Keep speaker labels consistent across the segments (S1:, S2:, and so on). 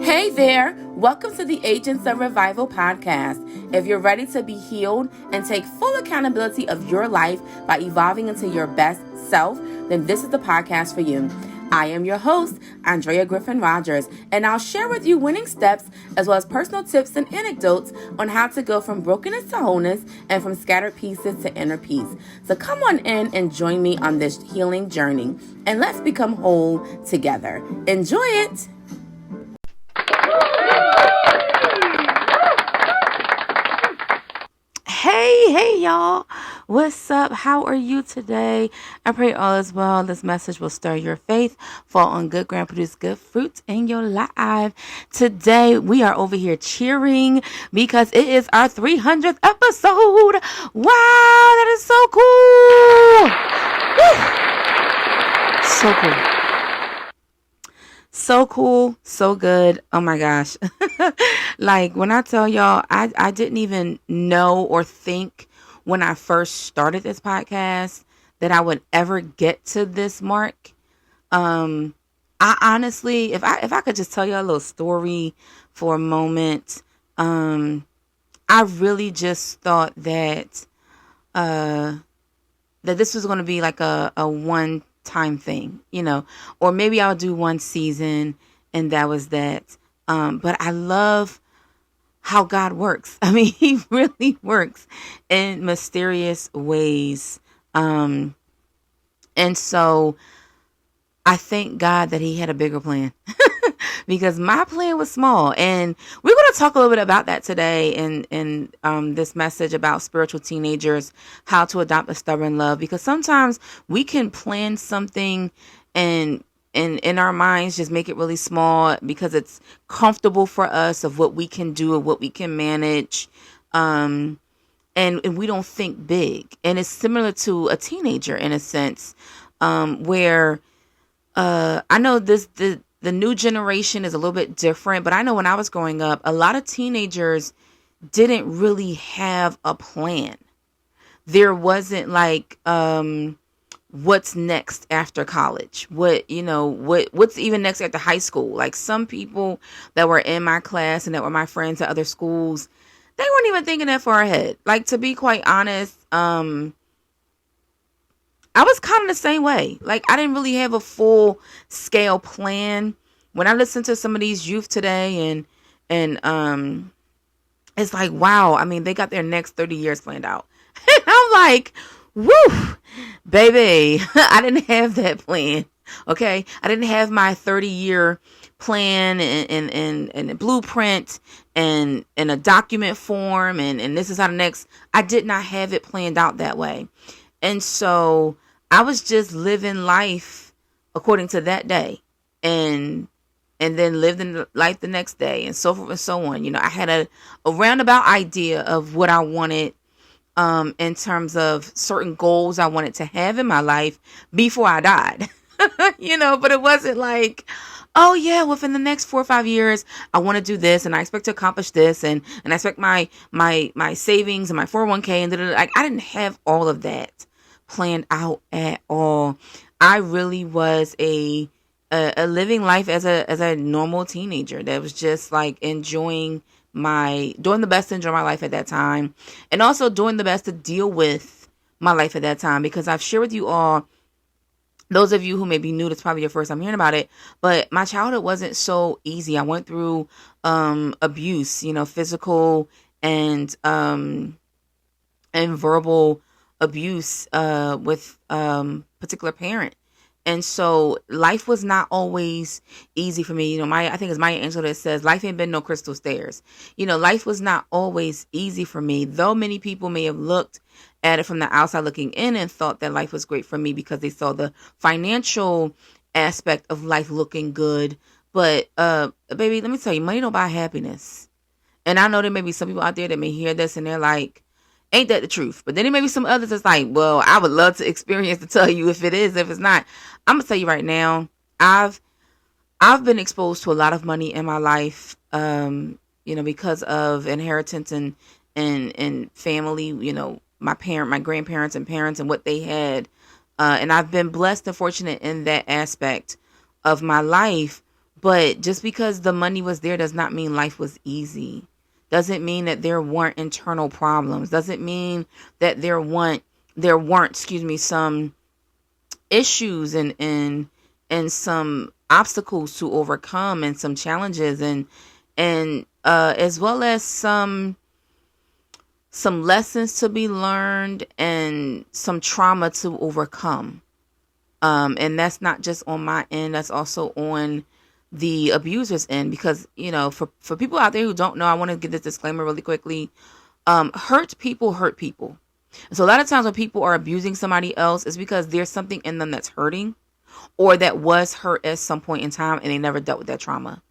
S1: Hey there, welcome to the Agents of Revival podcast. If you're ready to be healed and take full accountability of your life by evolving into your best self, then this is the podcast for you. I am your host, Andrea Griffin Rogers, and I'll share with you winning steps as well as personal tips and anecdotes on how to go from brokenness to wholeness and from scattered pieces to inner peace. So come on in and join me on this healing journey, and let's become whole together. Enjoy it! Hey, y'all. What's up? How are you today? I pray all is well. This message will stir your faith, fall on good ground, produce good fruit in your life. Today, we are over here cheering because it is our 300th episode. Wow, that is so cool. Woo. So cool. So cool, so good. Oh my gosh. Like when I tell y'all, I didn't even know or think when I first started this podcast that I would ever get to this mark. I honestly, if I could just tell you a little story for a moment, I really just thought that this was going to be like a one time thing, or maybe I'll do one season and that was that. But I love how God works. I mean, he really works in mysterious ways. And so I thank God that he had a bigger plan because my plan was small. And we're going to talk a little bit about that today in this message about spiritual teenagers, how to adopt a stubborn love, because sometimes we can plan something and in our minds just make it really small because it's comfortable for us of what we can do and what we can manage. And we don't think big. And it's similar to a teenager in a sense, where I know the new generation is a little bit different, but I know when I was growing up, a lot of teenagers didn't really have a plan. There wasn't like, what's next after college? What's even next after high school? Like some people that were in my class and that were my friends at other schools, they weren't even thinking that far ahead. Like, to be quite honest, I was kind of the same way. Like, I didn't really have a full scale plan. When I listen to some of these youth today and it's like, wow, I mean, they got their next 30 years planned out. And I'm like, woo, baby, I didn't have that plan. Okay. I didn't have my 30-year plan and a blueprint and a document form. And this is how I did not have it planned out that way. And so I was just living life according to that day and then lived in life the next day and so forth and so on. I had a roundabout idea of what I wanted, in terms of certain goals I wanted to have in my life before I died, but it wasn't like, oh yeah, within the next 4 or 5 years, I want to do this and I expect to accomplish this and I expect my savings and my 401k and like, I didn't have all of that planned out at all. I really was a living life as a normal teenager that was just like doing the best to enjoy my life at that time, and also doing the best to deal with my life at that time, because I've shared with you all, those of you who may be new, that's probably your first time hearing about it, but my childhood wasn't so easy. I went through abuse, physical and verbal abuse with particular parent. And so life was not always easy for me. I think it's Maya Angelou that says, life ain't been no crystal stairs. Life was not always easy for me, though many people may have looked at it from the outside looking in and thought that life was great for me because they saw the financial aspect of life looking good. But, baby, let me tell you, money don't buy happiness. And I know there may be some people out there that may hear this and they're like, ain't that the truth? But then there may be some others that's like, well, I would love to experience to tell you if it is, if it's not. I'm gonna tell you right now, I've been exposed to a lot of money in my life, because of inheritance and family, my grandparents and parents and what they had. And I've been blessed and fortunate in that aspect of my life. But just because the money was there does not mean life was easy. Doesn't mean that there weren't internal problems. Doesn't mean that there weren't, excuse me, some issues and some obstacles to overcome, and some challenges, and as well as some lessons to be learned and some trauma to overcome. And that's not just on my end, that's also on the abuser's end. Because, for people out there who don't know, I want to give this disclaimer really quickly. Hurt people hurt people. So a lot of times when people are abusing somebody else, it's because there's something in them that's hurting, or that was hurt at some point in time, and they never dealt with that trauma.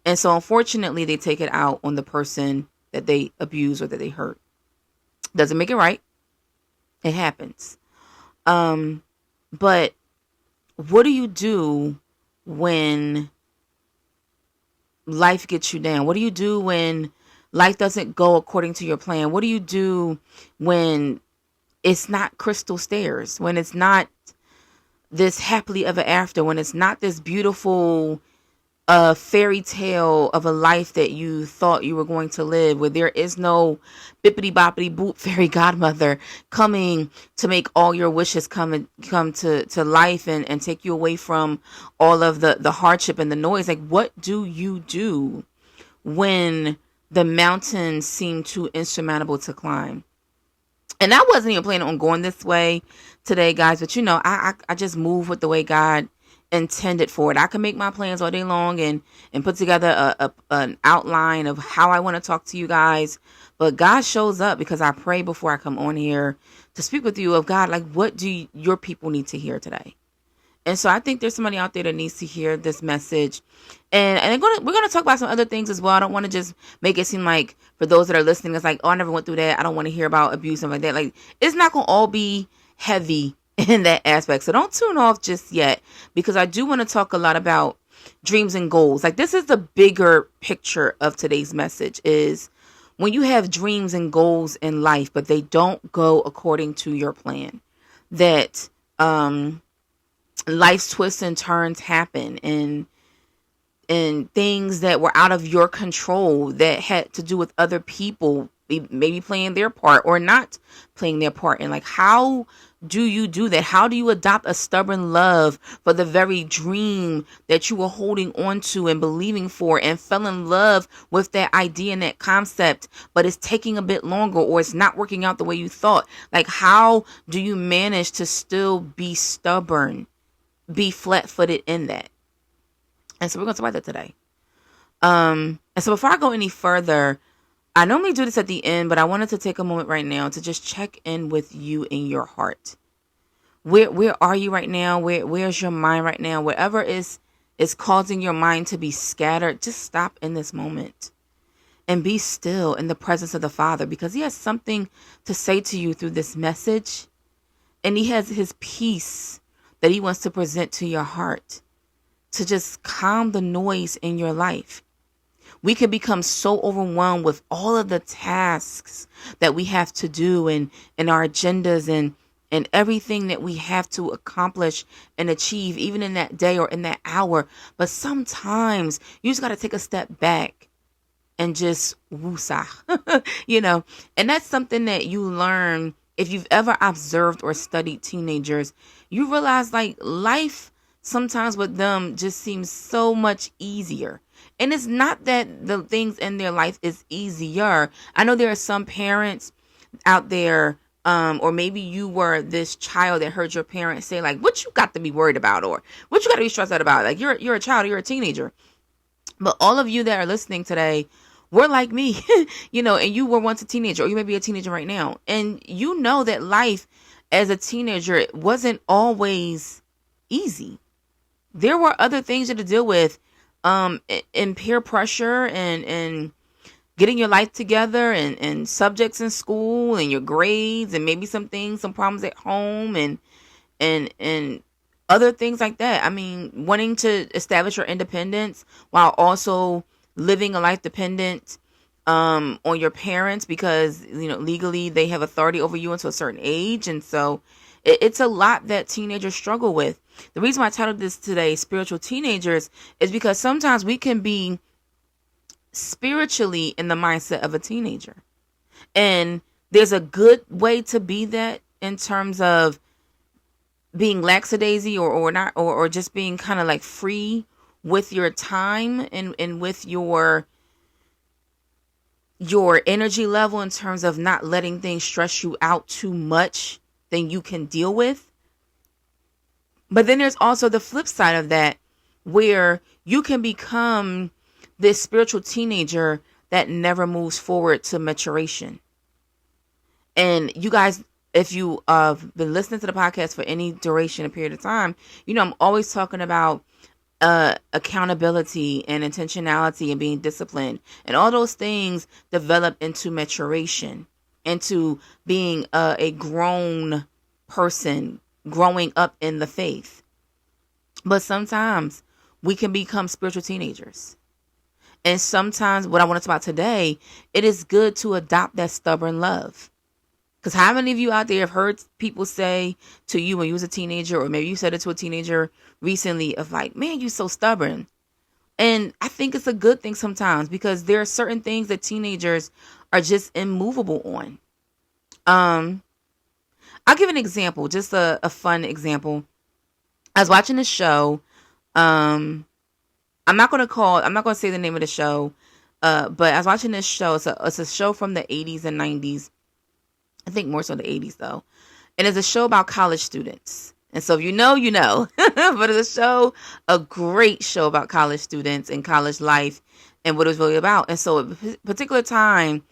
S1: And so unfortunately, they take it out on the person that they abuse or that they hurt. Doesn't make it right. It happens. But what do you do when life gets you down? What do you do when life doesn't go according to your plan? What do you do when it's not crystal stairs? When it's not this happily ever after? When it's not this beautiful fairy tale of a life that you thought you were going to live, where there is no bippity boppity boop fairy godmother coming to make all your wishes come to life, and take you away from all of the hardship and the noise? Like, what do you do when the mountains seem too insurmountable to climb? And I wasn't even planning on going this way today, guys, but I just move with the way God intended for it. I can make my plans all day long and put together an outline of how I want to talk to you guys, but God shows up because I pray before I come on here to speak with you of God, like, what do your people need to hear today? And so I think there's somebody out there that needs to hear this message. And we're going to talk about some other things as well. I don't want to just make it seem like, for those that are listening, it's like, oh, I never went through that, I don't want to hear about abuse and like that. Like, it's not going to all be heavy in that aspect. So don't tune off just yet, because I do want to talk a lot about dreams and goals. Like, this is the bigger picture of today's message, is when you have dreams and goals in life, but they don't go according to your plan, that life's twists and turns happen, and things that were out of your control, that had to do with other people maybe playing their part or not playing their part. And like, how do you do that? How do you adopt a stubborn love for the very dream that you were holding on to and believing for, and fell in love with that idea and that concept, but it's taking a bit longer, or it's not working out the way you thought? Like, how do you manage to still be stubborn, be flat-footed in that? And so we're going to talk about that today. And so before I go any further, I normally do this at the end, but I wanted to take a moment right now to just check in with you in your heart. Where are you right now? Where's your mind right now? Whatever is causing your mind to be scattered, just stop in this moment and be still in the presence of the Father, because He has something to say to you through this message, and He has His peace that He wants to present to your heart to just calm the noise in your life. We can become so overwhelmed with all of the tasks that we have to do, and our agendas, and everything that we have to accomplish and achieve, even in that day or in that hour. But sometimes you just got to take a step back and just woosah, and that's something that you learn. If you've ever observed or studied teenagers, you realize, like, life sometimes with them just seems so much easier. And it's not that the things in their life is easier. I know there are some parents out there, or maybe you were this child that heard your parents say, like, what you got to be worried about, or what you got to be stressed out about. Like, you're a child, you're a teenager. But all of you that are listening today were like me, and you were once a teenager, or you may be a teenager right now. And you know that life as a teenager wasn't always easy. There were other things you had to deal with, in peer pressure, and getting your life together, and subjects in school, and your grades, and maybe some problems at home, and other things like that. I mean, wanting to establish your independence while also living a life dependent on your parents, because legally they have authority over you until a certain age. And so it's a lot that teenagers struggle with. The reason why I titled this today Spiritual Teenagers is because sometimes we can be spiritually in the mindset of a teenager. And there's a good way to be that in terms of being lackadaisy or not, or just being kind of like free with your time and with your energy level, in terms of not letting things stress you out too much than you can deal with. But then there's also the flip side of that, where you can become this spiritual teenager that never moves forward to maturation. And you guys, if you been listening to the podcast for any duration or period of time, you know I'm always talking about accountability and intentionality and being disciplined, and all those things develop into maturation, into being a grown person, growing up in the faith. But sometimes we can become spiritual teenagers. And sometimes, what I want to talk about today, it is good to adopt that stubborn love. Because how many of you out there have heard people say to you when you was a teenager, or maybe you said it to a teenager recently, of like, man, you so stubborn. And I think it's a good thing sometimes, because there are certain things that teenagers are just immovable on. I'll give an example, just a fun example. I was watching this show. I'm not going to say the name of the show, but I was watching this show. It's a show from the 80s and 90s. I think more so the 80s though. And it's a show about college students. And so if you know, you know. But it's a great show about college students and college life and what it was really about. And so at a particular time,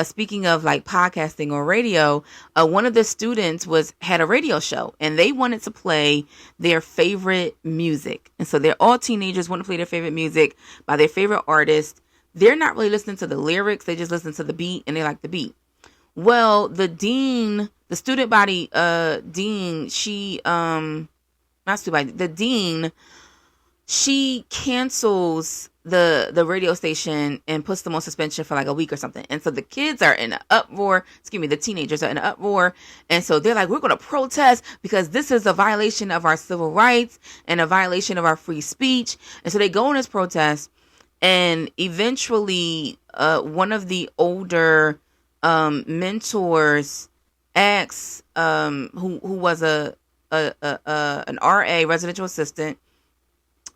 S1: speaking of like podcasting or radio, one of the students had a radio show, and they wanted to play their favorite music. And so they're all teenagers, want to play their favorite music by their favorite artist. They're not really listening to the lyrics. They just listen to the beat, and they like the beat. Well, the dean, the student body, dean, the dean, she cancels the radio station and puts them on suspension for like a week or something. And so the kids are in an uproar. The teenagers are in an uproar. And so they're like, we're going to protest because this is a violation of our civil rights and a violation of our free speech. And so they go on this protest, and eventually, one of the older mentors asks, who was an RA, residential assistant,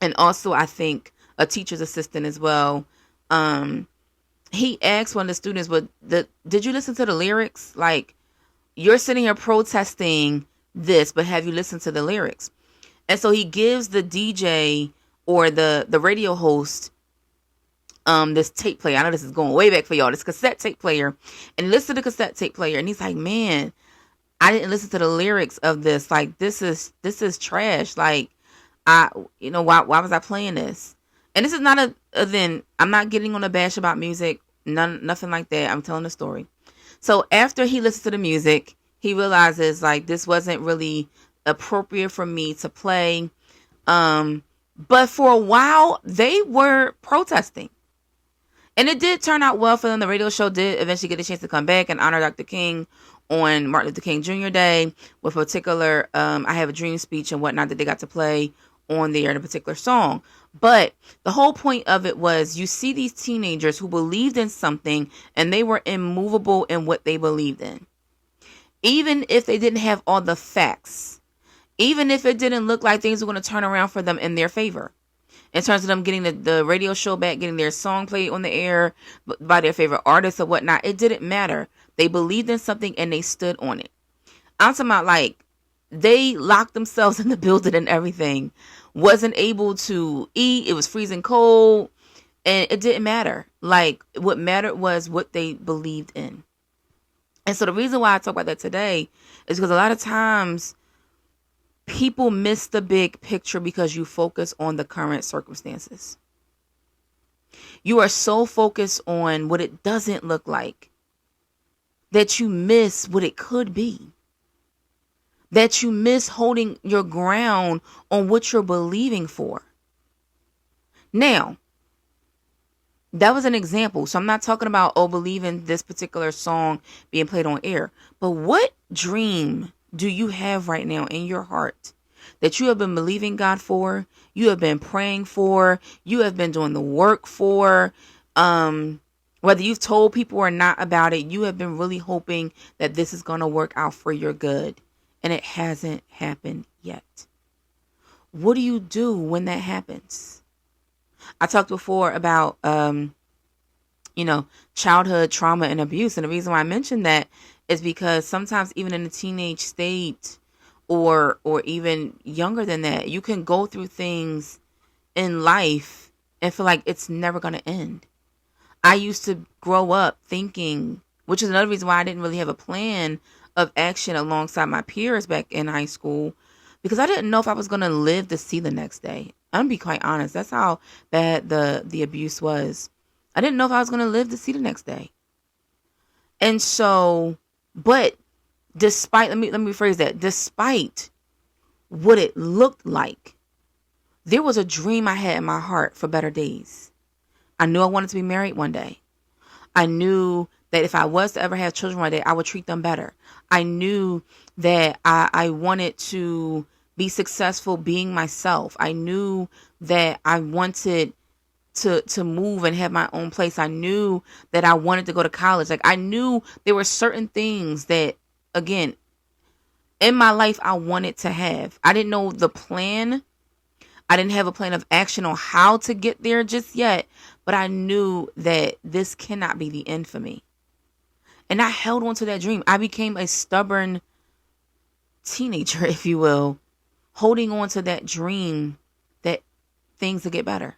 S1: and also I think a teacher's assistant as well. He asked one of the students, did you listen to the lyrics? Like, you're sitting here protesting this, but have you listened to the lyrics? And so he gives the DJ or the radio host this tape player. I know this is going way back for y'all. This cassette tape player. And he listens to the cassette tape player, and he's like, man, I didn't listen to the lyrics of this. Like, this is trash. Like, why was I playing this? And this is not I'm not getting on a bash about music. Nothing like that. I'm telling the story. So after he listens to the music, he realizes like this wasn't really appropriate for me to play. But for a while they were protesting. And it did turn out well for them. The radio show did eventually get a chance to come back and honor Dr. King on Martin Luther King Jr. Day with a particular I Have a Dream speech and whatnot that they got to play on there in a particular song. But the whole point of it was, you see these teenagers who believed in something and they were immovable in what they believed in. Even if they didn't have all the facts, even if it didn't look like things were going to turn around for them in their favor, in terms of them getting the radio show back, getting their song played on the air by their favorite artists or whatnot, it didn't matter. They believed in something and they stood on it. I'm talking about like, they locked themselves in the building and everything. Wasn't able to eat. It was freezing cold. And it didn't matter. Like, what mattered was what they believed in. And so the reason why I talk about that today is because a lot of times people miss the big picture because you focus on the current circumstances. You are so focused on what it doesn't look like that you miss what it could be. That you miss holding your ground on what you're believing for. Now, that was an example. So I'm not talking about, believing this particular song being played on air. But what dream do you have right now in your heart that you have been believing God for, you have been praying for, you have been doing the work for, whether you've told people or not about it, you have been really hoping that this is going to work out for your good, and it hasn't happened yet. What do you do when that happens? I talked before about, childhood trauma and abuse. And the reason why I mentioned that is because sometimes even in the teenage state or even younger than that, you can go through things in life and feel like it's never going to end. I used to grow up thinking, which is another reason why I didn't really have a plan of action alongside my peers back in high school, because I didn't know if I was going to live to see the next day. I'm gonna be quite honest. That's how bad the abuse was. I didn't know if I was going to live to see the next day. And so, but despite, let me rephrase that. Despite what it looked like, there was a dream I had in my heart for better days. I knew I wanted to be married one day. I knew that if I was to ever have children one day, I would treat them better. I knew that I wanted to be successful being myself. I knew that I wanted to move and have my own place. I knew that I wanted to go to college. Like, I knew there were certain things that, again, in my life I wanted to have. I didn't know the plan. I didn't have a plan of action on how to get there just yet, but I knew that this cannot be the end for me. And I held on to that dream. I became a stubborn teenager, if you will, holding on to that dream that things would get better.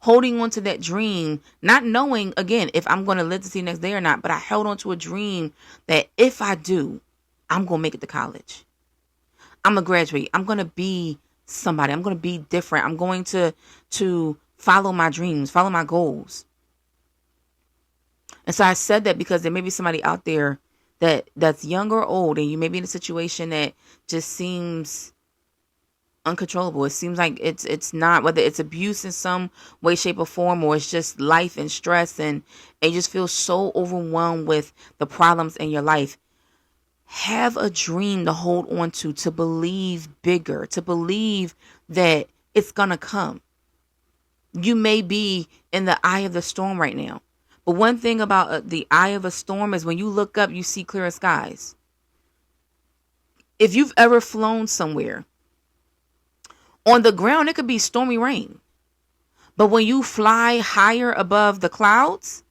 S1: Holding on to that dream, not knowing, again, if I'm going to live to see the next day or not, but I held on to a dream that if I do, I'm going to make it to college. I'm going to graduate. I'm going to be somebody. I'm going to be different. I'm going to follow my dreams, follow my goals. And so I said that because there may be somebody out there that's young or old, and you may be in a situation that just seems uncontrollable. It seems like it's not, whether it's abuse in some way, shape, or form, or it's just life and stress, and you just feel so overwhelmed with the problems in your life. Have a dream to hold on to believe bigger, to believe that it's gonna come. You may be in the eye of the storm right now, but one thing about the eye of a storm is when you look up, you see clearer skies. If you've ever flown somewhere, on the ground, it could be stormy rain. But when you fly higher above the clouds,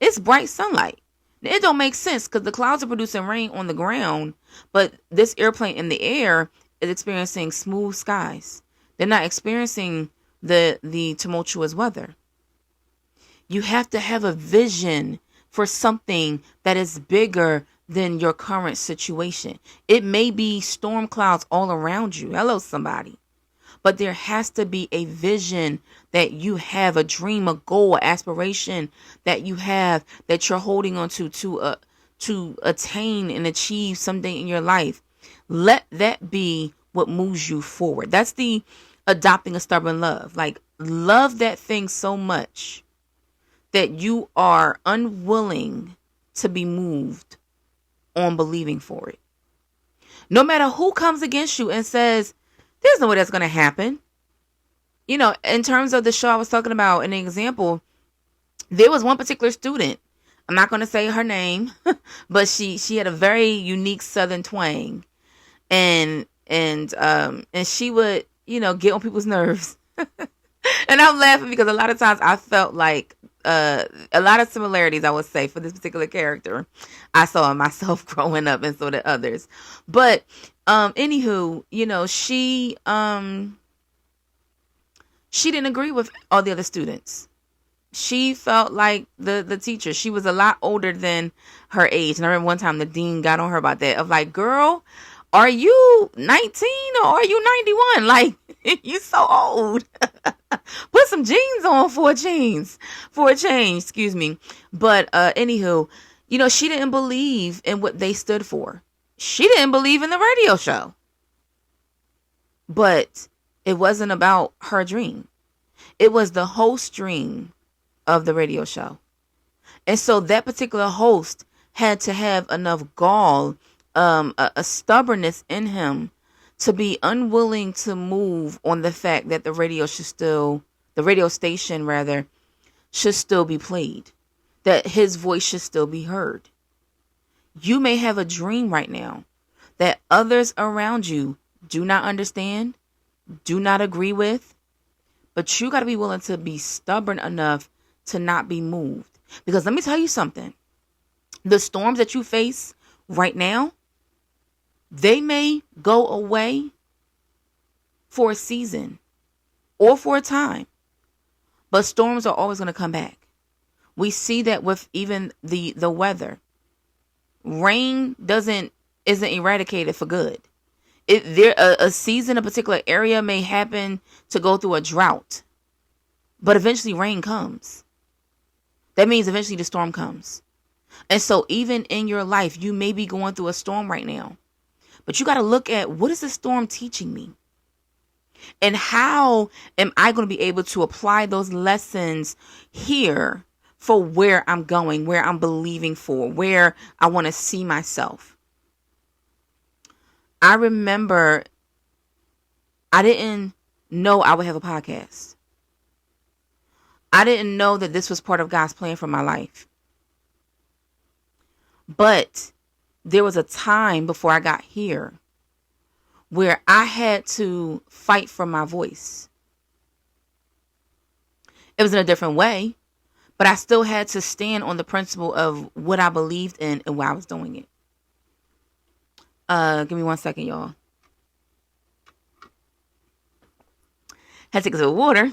S1: it's bright sunlight. It don't make sense because the clouds are producing rain on the ground, but this airplane in the air is experiencing smooth skies. They're not experiencing the tumultuous weather. You have to have a vision for something that is bigger than your current situation. It may be storm clouds all around you. Hello, somebody. But there has to be a vision that you have, a dream, a goal, an aspiration that you have, that you're holding on to attain and achieve someday in your life. Let that be what moves you forward. That's the adopting a stubborn love. Like, love that thing so much that you are unwilling to be moved on believing for it. No matter who comes against you and says, there's no way that's going to happen. You know, in terms of the show I was talking about, an example, there was one particular student. I'm not going to say her name, but she had a very unique Southern twang, and she would, get on people's nerves. And I'm laughing because a lot of times I felt like a lot of similarities, I would say, for this particular character I saw in myself growing up, and so did others. But anywho, she didn't agree with all the other students. She felt like the teacher, she was a lot older than her age. And I remember one time the dean got on her about that, of like, girl, are you 19 or are you 91? Like, you so old. Put some jeans on for a change, excuse me. But anywho, she didn't believe in what they stood for. She didn't believe in the radio show. But it wasn't about her dream. It was the host dream of the radio show. And so that particular host had to have enough gall, a stubbornness in him to be unwilling to move on the fact that the radio station rather, should still be played, that his voice should still be heard. You may have a dream right now that others around you do not understand, do not agree with, but you got to be willing to be stubborn enough to not be moved. Because let me tell you something. The storms that you face right now, they may go away for a season or for a time, but storms are always going to come back. We see that with even the weather. Rain isn't eradicated for good. A season, a particular area may happen to go through a drought, but eventually rain comes. That means eventually the storm comes. And so even in your life, you may be going through a storm right now, but you got to look at, what is the storm teaching me? And how am I going to be able to apply those lessons here for where I'm going, where I'm believing for, where I want to see myself? I remember I didn't know I would have a podcast. I didn't know that this was part of God's plan for my life. But there was a time before I got here where I had to fight for my voice. It was in a different way, but I still had to stand on the principle of what I believed in and why I was doing it. Give me 1 second, y'all. Had to take a sip of water.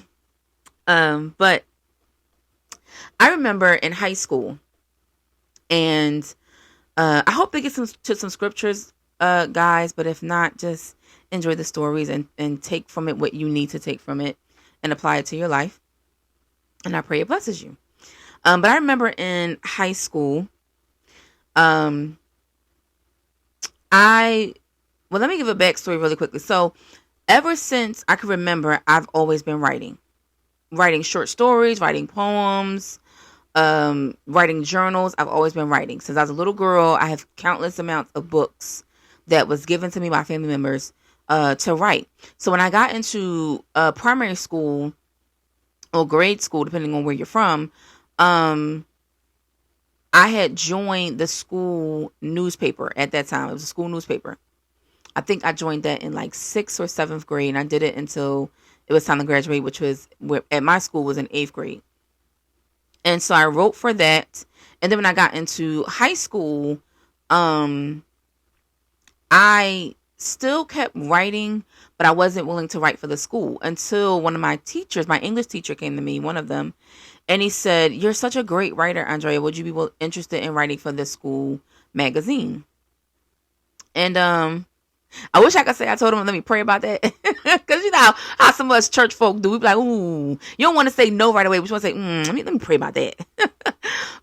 S1: But I remember in high school, and I hope they get to some scriptures, guys, but if not, just enjoy the stories and take from it what you need to take from it and apply it to your life. And I pray it blesses you. But I remember in high school, let me give a backstory really quickly. So ever since I can remember, I've always been writing short stories, writing poems, writing journals. I've always been writing since I was a little girl. I have countless amounts of books that was given to me by family members to write. So when I got into primary school or grade school, depending on where you're from, I had joined the school newspaper at that time. It was a school newspaper. I think I joined that in like 6th or 7th grade, and I did it until it was time to graduate, which was at my school was in 8th grade. And so I wrote for that. And then when I got into high school, I still kept writing, but I wasn't willing to write for the school until one of my teachers, my English teacher, came to me, one of them, and he said, "You're such a great writer, Andrea. Would you be interested in writing for the school magazine?" And I wish I could say I told him, let me pray about that. Because you know how some of us church folk do. We be like, ooh, you don't want to say no right away. We just want to say, let me pray about that.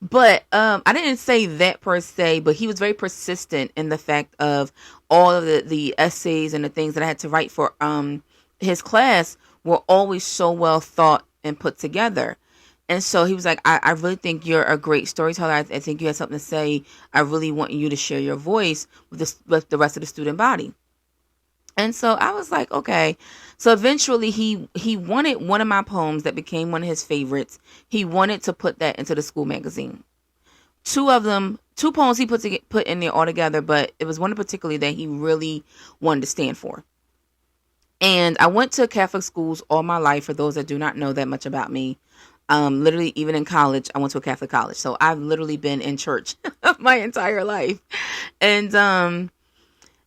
S1: But I didn't say that per se, but he was very persistent in the fact of all of the essays and the things that I had to write for his class were always so well thought and put together. And so he was like, I really think you're a great storyteller. I think you have something to say. I really want you to share your voice with the rest of the student body. And so I was like, okay. So eventually he wanted one of my poems that became one of his favorites. He wanted to put that into the school magazine. Two poems he put in there all together, but it was one in particular that he really wanted to stand for. And I went to Catholic schools all my life. For those that do not know that much about me, literally even in college, I went to a Catholic college. So I've literally been in church my entire life. And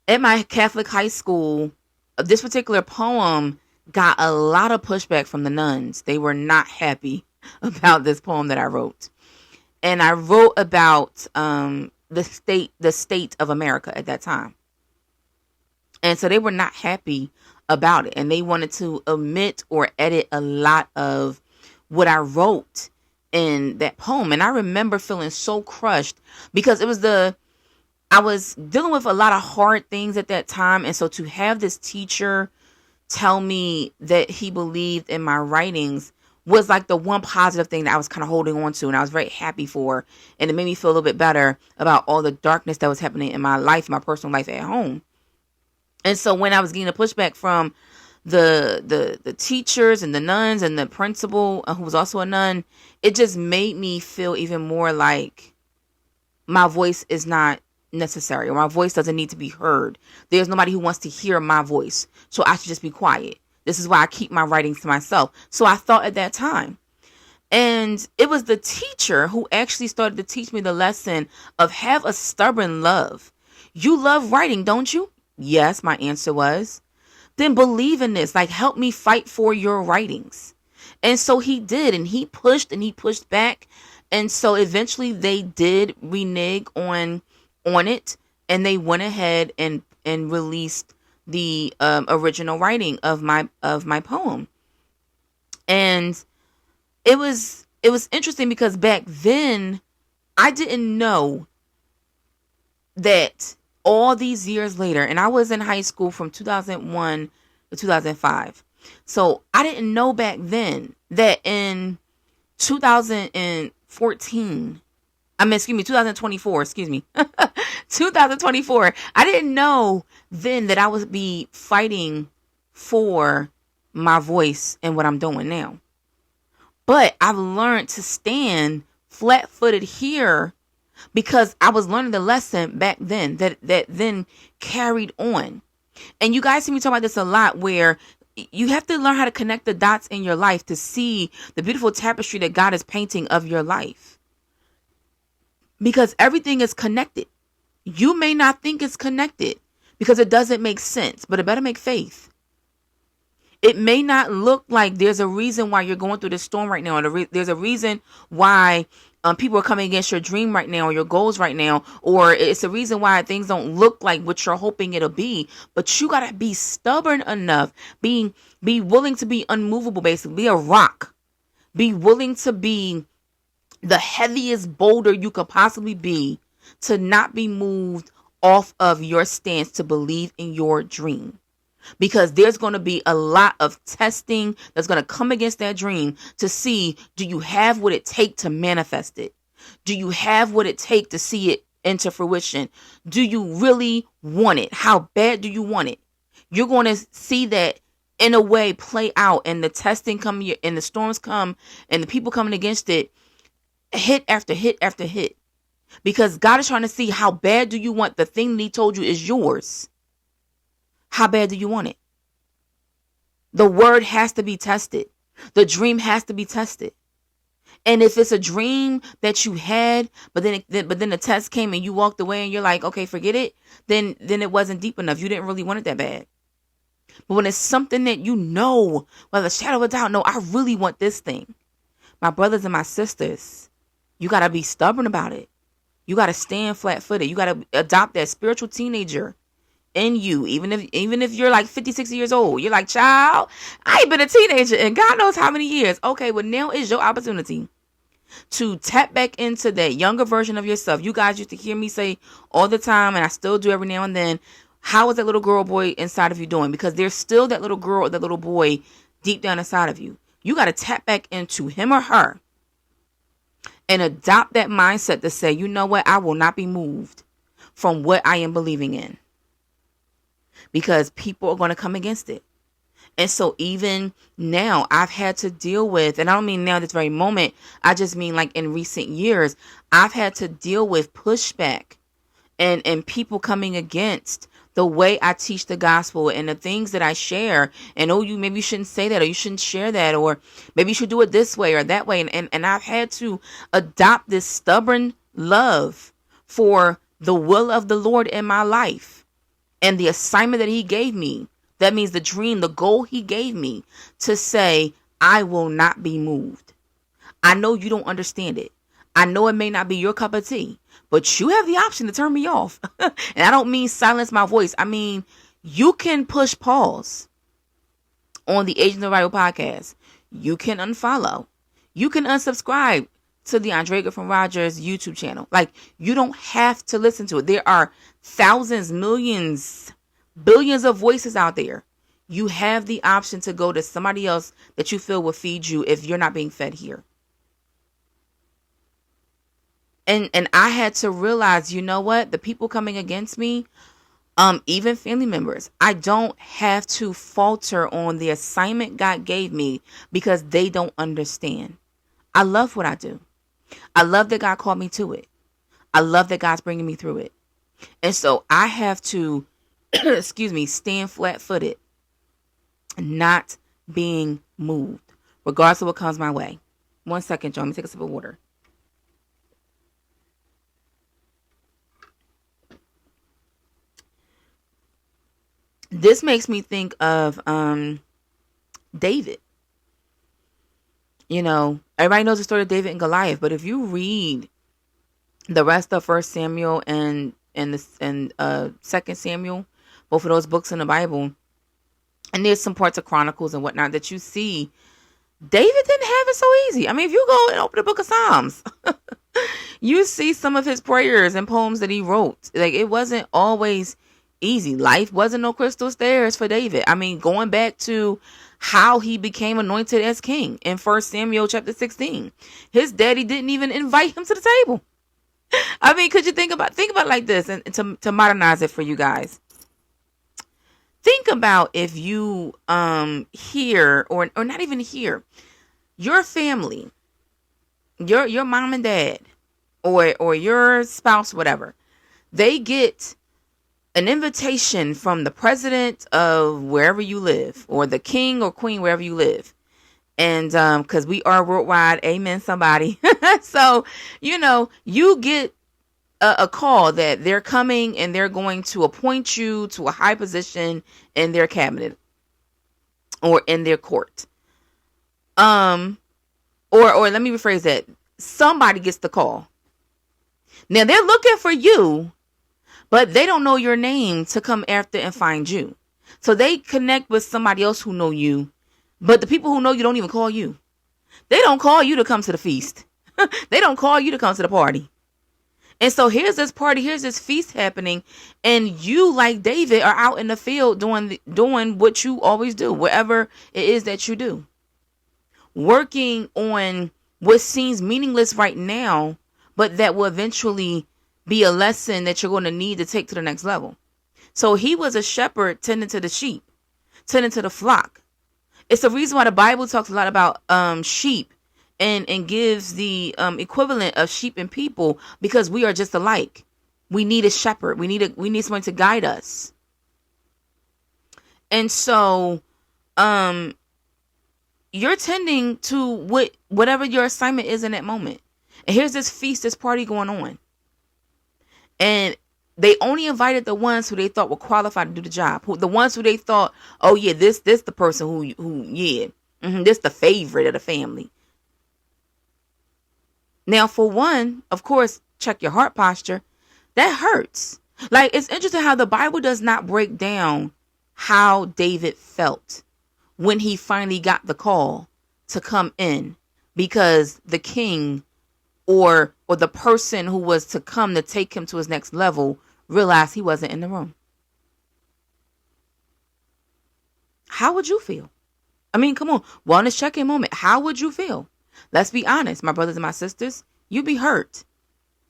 S1: at my Catholic high school, this particular poem got a lot of pushback from the nuns. They were not happy about this poem that I wrote. And I wrote about the state of America at that time. And so they were not happy about it. And they wanted to omit or edit a lot of what I wrote in that poem. And I remember feeling so crushed because I was dealing with a lot of hard things at that time. And so to have this teacher tell me that he believed in my writings was like the one positive thing that I was kind of holding on to. And I was very happy for. And it made me feel a little bit better about all the darkness that was happening in my life, my personal life at home. And so when I was getting a pushback from the teachers and the nuns and the principal, who was also a nun, it just made me feel even more like my voice is not necessary, or my voice doesn't need to be heard. There's nobody who wants to hear my voice, so I should just be quiet. This is why I keep my writings to myself. So I thought at that time. And it was the teacher who actually started to teach me the lesson of have a stubborn love. You love writing, don't you? Yes, my answer was. Then believe in this. Like, help me fight for your writings. And so he did, and he pushed back. And so eventually they did renege on it, and they went ahead and released the original writing of my poem. And it was interesting because back then I didn't know that all these years later, and I was in high school from 2001 to 2005. So I didn't know back then that in 2014, 2024, 2024, I didn't know then that I would be fighting for my voice and what I'm doing now. But I've learned to stand flat-footed here because I was learning the lesson back then that then carried on. And you guys see me talk about this a lot, where you have to learn how to connect the dots in your life to see the beautiful tapestry that God is painting of your life. Because everything is connected. You may not think it's connected because it doesn't make sense, but it better make faith. It may not look like there's a reason why you're going through this storm right now. Or there's a reason why people are coming against your dream right now, or your goals right now. Or it's a reason why things don't look like what you're hoping it'll be. But you got to be stubborn enough. Be willing to be unmovable, basically. Be a rock. Be willing to be the heaviest boulder you could possibly be, to not be moved off of your stance to believe in your dream. Because there's going to be a lot of testing that's going to come against that dream to see, do you have what it takes to manifest it? Do you have what it takes to see it into fruition? Do you really want it? How bad do you want it? You're going to see that in a way play out, and the testing come, and the storms come, and the people coming against it, hit after hit after hit. Because God is trying to see, how bad do you want the thing that he told you is yours? How bad do you want it? The word has to be tested. The dream has to be tested. And if it's a dream that you had, but then the test came and you walked away and you're like, okay, forget it, then it wasn't deep enough. You didn't really want it that bad. But when it's something that you know, without a shadow of a doubt, no, I really want this thing. My brothers and my sisters, you got to be stubborn about it. You got to stand flat-footed. You got to adopt that spiritual teenager in you, even if you're like 50, 60 years old. You're like, child, I ain't been a teenager in God knows how many years. Okay, well, now is your opportunity to tap back into that younger version of yourself. You guys used to hear me say all the time, and I still do every now and then, how is that little girl, boy inside of you doing? Because there's still that little girl or that little boy deep down inside of you. You got to tap back into him or her and adopt that mindset to say, you know what, I will not be moved from what I am believing in. Because people are going to come against it. And so even now, I've had to deal with, and I don't mean now this very moment, I just mean like in recent years, I've had to deal with pushback and people coming against the way I teach the gospel and the things that I share. And, oh, maybe you shouldn't say that, or you shouldn't share that, or maybe you should do it this way or that way. And I've had to adopt this stubborn love for the will of the Lord in my life. And the assignment that he gave me, that means the dream, the goal he gave me, to say, I will not be moved. I know you don't understand it. I know it may not be your cup of tea, but you have the option to turn me off. And I don't mean silence my voice. I mean, you can push pause on the Agent of Rival podcast. You can unfollow. You can unsubscribe to the Andrea from Rogers YouTube channel. Like, you don't have to listen to it. There are thousands, millions, billions of voices out there. You have the option to go to somebody else that you feel will feed you if you're not being fed here. And I had to realize, you know what? The people coming against me, Even family members, I don't have to falter on the assignment God gave me because they don't understand. I love what I do. I love that God called me to it. I love that God's bringing me through it. And so I have to, excuse me, stand flat footed, not being moved, regardless of what comes my way. 1 second, John. Let me take a sip of water. This makes me think of David. You know, everybody knows the story of David and Goliath, but if you read the rest of First Samuel and Second Samuel, both of those books in the Bible, and there's some parts of Chronicles and whatnot that you see, David didn't have it so easy. I mean, if you go and open the book of Psalms, you see some of his prayers and poems that he wrote. Like, it wasn't always easy. Life wasn't no crystal stairs for David. I mean, going back to how he became anointed as king in 1 Samuel chapter 16, his daddy didn't even invite him to the table. I mean, could you think about it like this, and to modernize it for you guys? Think about if you hear, or not even hear, your family, your mom and dad, or your spouse, whatever, they get an invitation from the president of wherever you live, or the king or queen wherever you live. And because we are worldwide, amen, somebody. So, you get a call that they're coming and they're going to appoint you to a high position in their cabinet or in their court. Or let me rephrase that. Somebody gets the call. Now they're looking for you, but they don't know your name to come after and find you. So they connect with somebody else who know you, but the people who know you don't even call you. They don't call you to come to the feast. They don't call you to come to the party. And so here's this party, here's this feast happening, and you, like David, are out in the field doing what you always do, whatever it is that you do. Working on what seems meaningless right now, but that will eventually be a lesson that you're going to need to take to the next level. So he was a shepherd tending to the sheep, tending to the flock. It's the reason why the Bible talks a lot about sheep and gives the equivalent of sheep and people, because we are just alike. We need a shepherd. We need someone to guide us. And so you're tending to whatever your assignment is in that moment. And here's this feast, this party going on. And they only invited the ones who they thought were qualified to do the job. The ones who they thought, oh yeah, this the person this the favorite of the family. Now, for one, of course, check your heart posture. That hurts. Like, it's interesting how the Bible does not break down how David felt when he finally got the call to come in, because the king or the person who was to come to take him to his next level realized he wasn't in the room. How would you feel? I mean, come on, wellness check-in moment. How would you feel? Let's be honest, my brothers and my sisters. You'd be hurt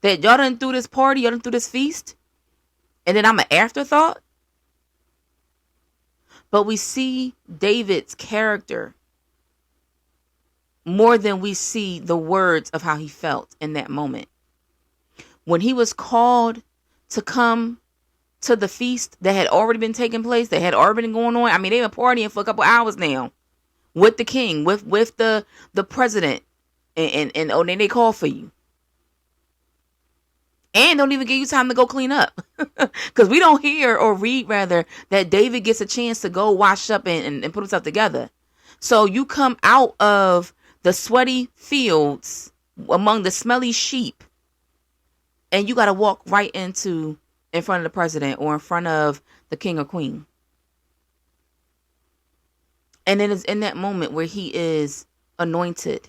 S1: that y'all done through this party, y'all done through this feast, and then I'm an afterthought. But we see David's character more than we see the words of how he felt in that moment. When he was called to come to the feast that had already been taking place, that had already been going on. I mean, they've been partying for a couple hours now with the king, with the president, and then they call for you. And don't even give you time to go clean up. Because we don't hear or read, rather, that David gets a chance to go wash up and put himself together. So you come out of the sweaty fields among the smelly sheep, and you got to walk right in front of the president or in front of the king or queen. And it is in that moment where he is anointed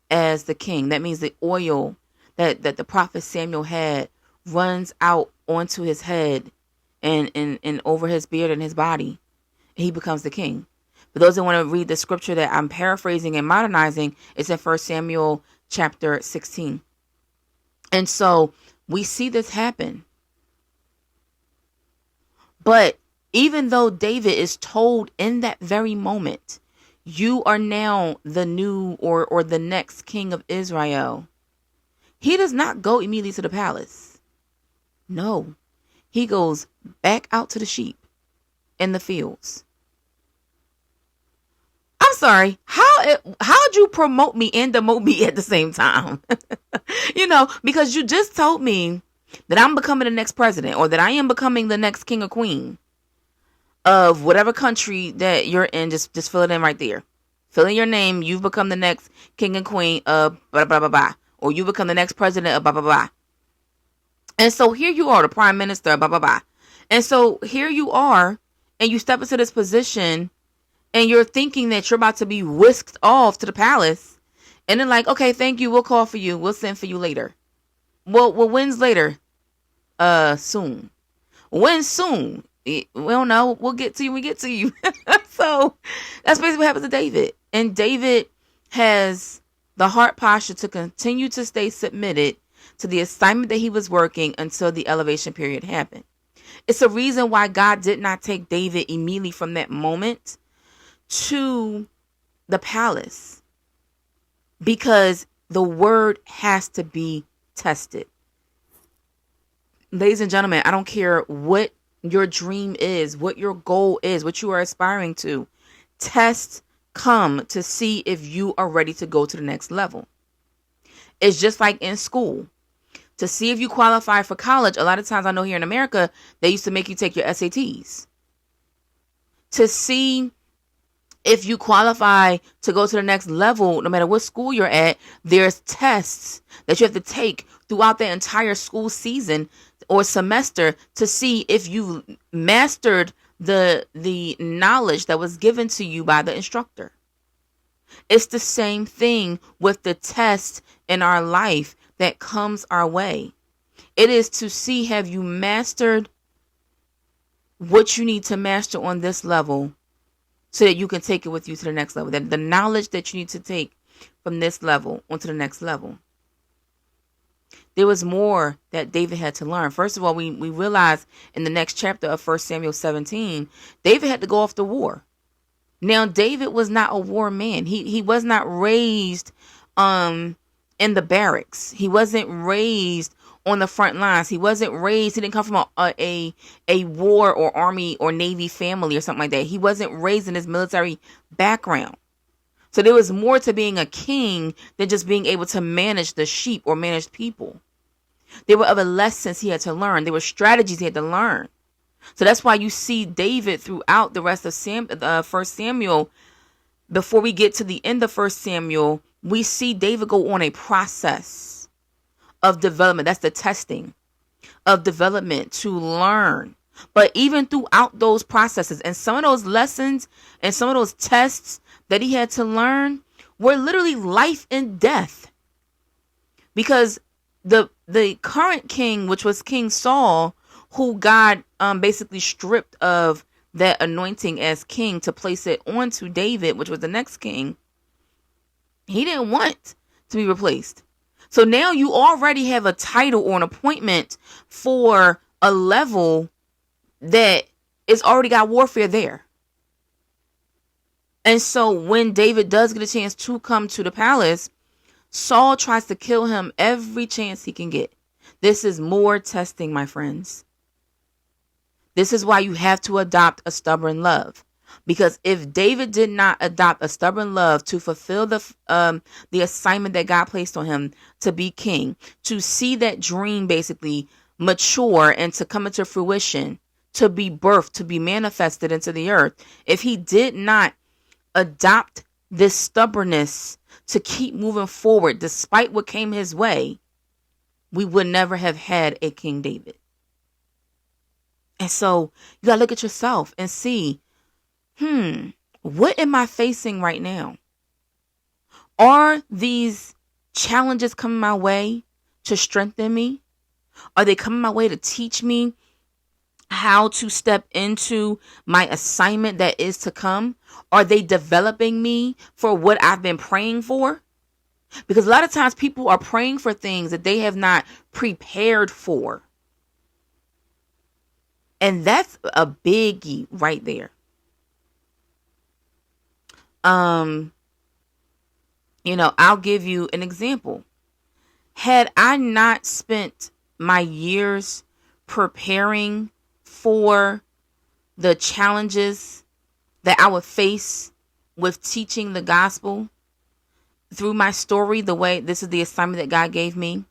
S1: as the king. That means the oil that the prophet Samuel had runs out onto his head and over his beard and his body. He becomes the king. For those that want to read the scripture that I'm paraphrasing and modernizing, it's in 1 Samuel chapter 16. And so we see this happen. But even though David is told in that very moment, you are now the new or the next king of Israel, he does not go immediately to the palace. No, he goes back out to the sheep in the fields. I'm sorry. How'd you promote me and demote me at the same time? Because you just told me that I'm becoming the next president, or that I am becoming the next king or queen of whatever country that you're in. Just fill it in right there. Fill in your name. You've become the next king and queen of blah, blah, blah, blah. Or you become the next president of blah, blah, blah. And so here you are, the prime minister, blah, blah, blah. And so here you are, and you step into this position, and you're thinking that you're about to be whisked off to the palace. And then like, okay, thank you. We'll call for you. We'll send for you later. Well, when's later? Soon. When soon? We don't know. We'll get to you. We get to you. So that's basically what happens to David. And David has the heart posture to continue to stay submitted to the assignment that he was working until the elevation period happened. It's a reason why God did not take David immediately from that moment to the palace, because the word has to be tested. Ladies and gentlemen, I don't care what your dream is, what your goal is, what you are aspiring to. Tests come to see if you are ready to go to the next level. It's just like in school. To see if you qualify for college, a lot of times I know here in America, they used to make you take your SATs. To see if you qualify to go to the next level, no matter what school you're at, there's tests that you have to take throughout the entire school season or semester to see if you mastered the knowledge that was given to you by the instructor. It's the same thing with the test in our life that comes our way. It is to see, have you mastered what you need to master on this level, so that you can take it with you to the next level. That the knowledge that you need to take from this level onto the next level. There was more that David had to learn. First of all, we realize in the next chapter of 1 Samuel 17, David had to go off to war. Now, David was not a war man. He was not raised in the barracks. He wasn't raised on the front lines. He didn't come from a war or army or navy family or something like that. He wasn't raised in his military background. So there was more to being a king than just being able to manage the sheep or manage people. There were other lessons he had to learn. There were strategies he had to learn. So that's why you see David throughout the rest of 1 Samuel. Before we get to the end of 1 Samuel, we see David go on a process of development. That's the testing of development to learn. But even throughout those processes and some of those lessons and some of those tests that he had to learn were literally life and death. Because the current king, which was King Saul, who God basically stripped of that anointing as king to place it onto David, which was the next king, he didn't want to be replaced. So now you already have a title or an appointment for a level that is already got warfare there. And so when David does get a chance to come to the palace, Saul tries to kill him every chance he can get. This is more testing, my friends. This is why you have to adopt a stubborn love. Because if David did not adopt a stubborn love to fulfill the assignment that God placed on him to be king, to see that dream basically mature and to come into fruition, to be birthed, to be manifested into the earth, if he did not adopt this stubbornness to keep moving forward despite what came his way, we would never have had a King David. And so you gotta look at yourself and see, what am I facing right now? Are these challenges coming my way to strengthen me? Are they coming my way to teach me how to step into my assignment that is to come? Are they developing me for what I've been praying for? Because a lot of times people are praying for things that they have not prepared for. And that's a biggie right there. I'll give you an example. Had I not spent my years preparing for the challenges that I would face with teaching the gospel through my story, the way this is the assignment that God gave me,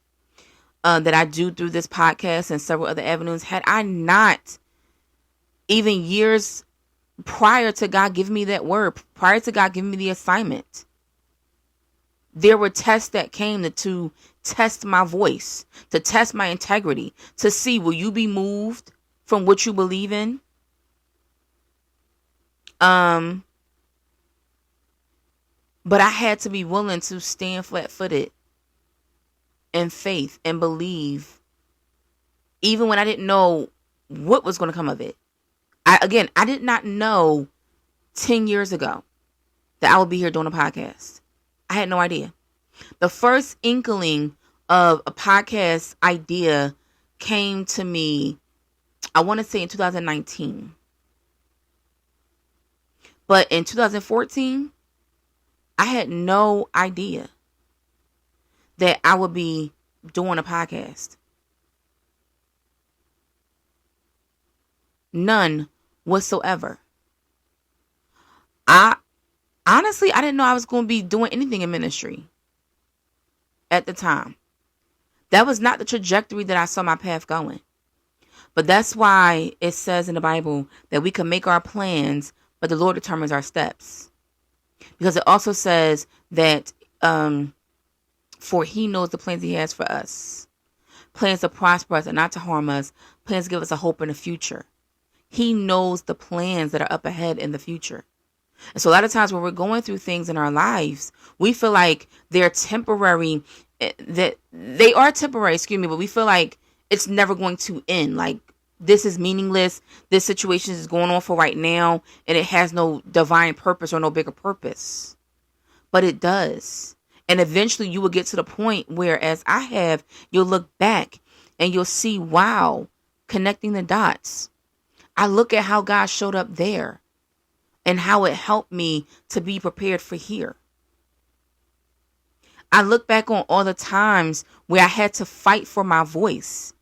S1: that I do through this podcast and several other avenues, had I not, even years prior to God giving me that word, prior to God giving me the assignment, there were tests that came to test my voice, to test my integrity, to see, will you be moved from what you believe in? But I had to be willing to stand flat-footed in faith and believe, even when I didn't know what was going to come of it. I did not know 10 years ago that I would be here doing a podcast. I had no idea. The first inkling of a podcast idea came to me, I want to say in 2019. But in 2014, I had no idea that I would be doing a podcast. None whatsoever. Honestly, I didn't know I was going to be doing anything in ministry at the time. That was not the trajectory that I saw my path going. But that's why it says in the Bible that we can make our plans, but the Lord determines our steps. Because it also says that for he knows the plans he has for us. Plans to prosper us and not to harm us. Plans to give us a hope in the future. He knows the plans that are up ahead in the future. And so a lot of times when we're going through things in our lives, we feel like they're temporary, but we feel like it's never going to end. Like, this is meaningless. This situation is going on for right now, and it has no divine purpose or no bigger purpose. But it does. And eventually you will get to the point where, as I have, you'll look back and you'll see, wow, connecting the dots. I look at how God showed up there and how it helped me to be prepared for here. I look back on all the times where I had to fight for my voice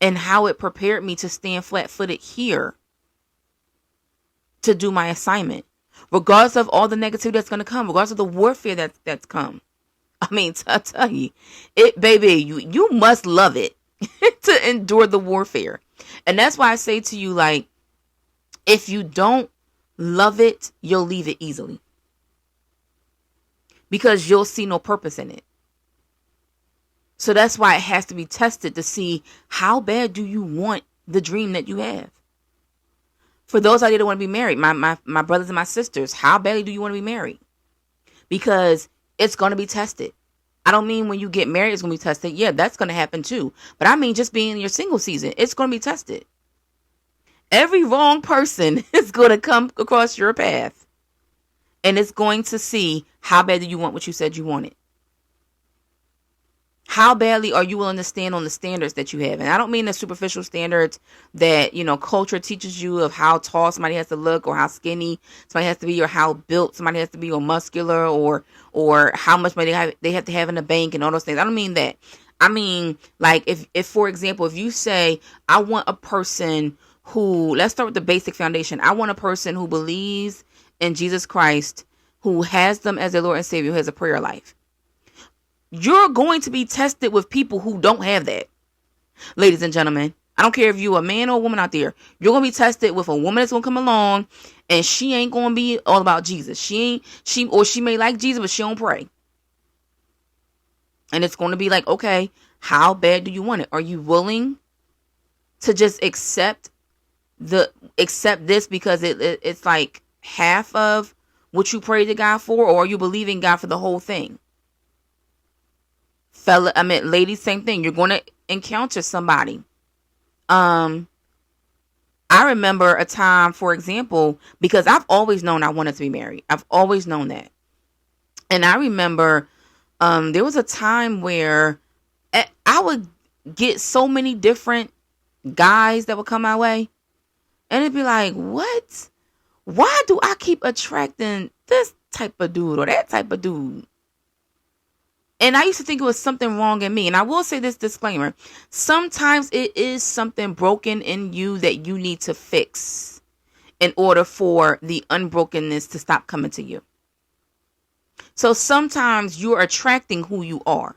S1: and how it prepared me to stand flat-footed here to do my assignment, regardless of all the negativity that's going to come, regardless of the warfare that's come. I mean, I tell you, you must love it to endure the warfare. And that's why I say to you, like, if you don't love it, you'll leave it easily. Because you'll see no purpose in it. So that's why it has to be tested to see, how bad do you want the dream that you have? For those out there that want to be married, my brothers and my sisters, how badly do you want to be married? Because it's going to be tested. I don't mean when you get married, it's going to be tested. Yeah, that's going to happen too. But I mean just being in your single season, it's going to be tested. Every wrong person is going to come across your path. And it's going to see, how bad do you want what you said you wanted? How badly are you willing to stand on the standards that you have? And I don't mean the superficial standards that, culture teaches you of how tall somebody has to look, or how skinny somebody has to be, or how built somebody has to be, or muscular, or how much money they have to have in the bank and all those things. I don't mean that. I mean, like, if for example, if you say, I want a person who, let's start with the basic foundation. I want a person who believes in Jesus Christ, who has them as their Lord and Savior, who has a prayer life. You're going to be tested with people who don't have that. Ladies and gentlemen, I don't care if you're a man or a woman out there. You're going to be tested with a woman that's going to come along and she ain't going to be all about Jesus. She may like Jesus, but she don't pray. And it's going to be like, okay, how bad do you want it? Are you willing to just accept this because it's like half of what you prayed to God for, or are you believing God for the whole thing? Ladies, same thing. You're going to encounter somebody. I remember a time, for example, because I've always known I wanted to be married. I've always known that. And I remember there was a time where I would get so many different guys that would come my way. And it'd be like, what? Why do I keep attracting this type of dude or that type of dude? And I used to think it was something wrong in me. And I will say this disclaimer. Sometimes it is something broken in you that you need to fix in order for the unbrokenness to stop coming to you. So sometimes you're attracting who you are.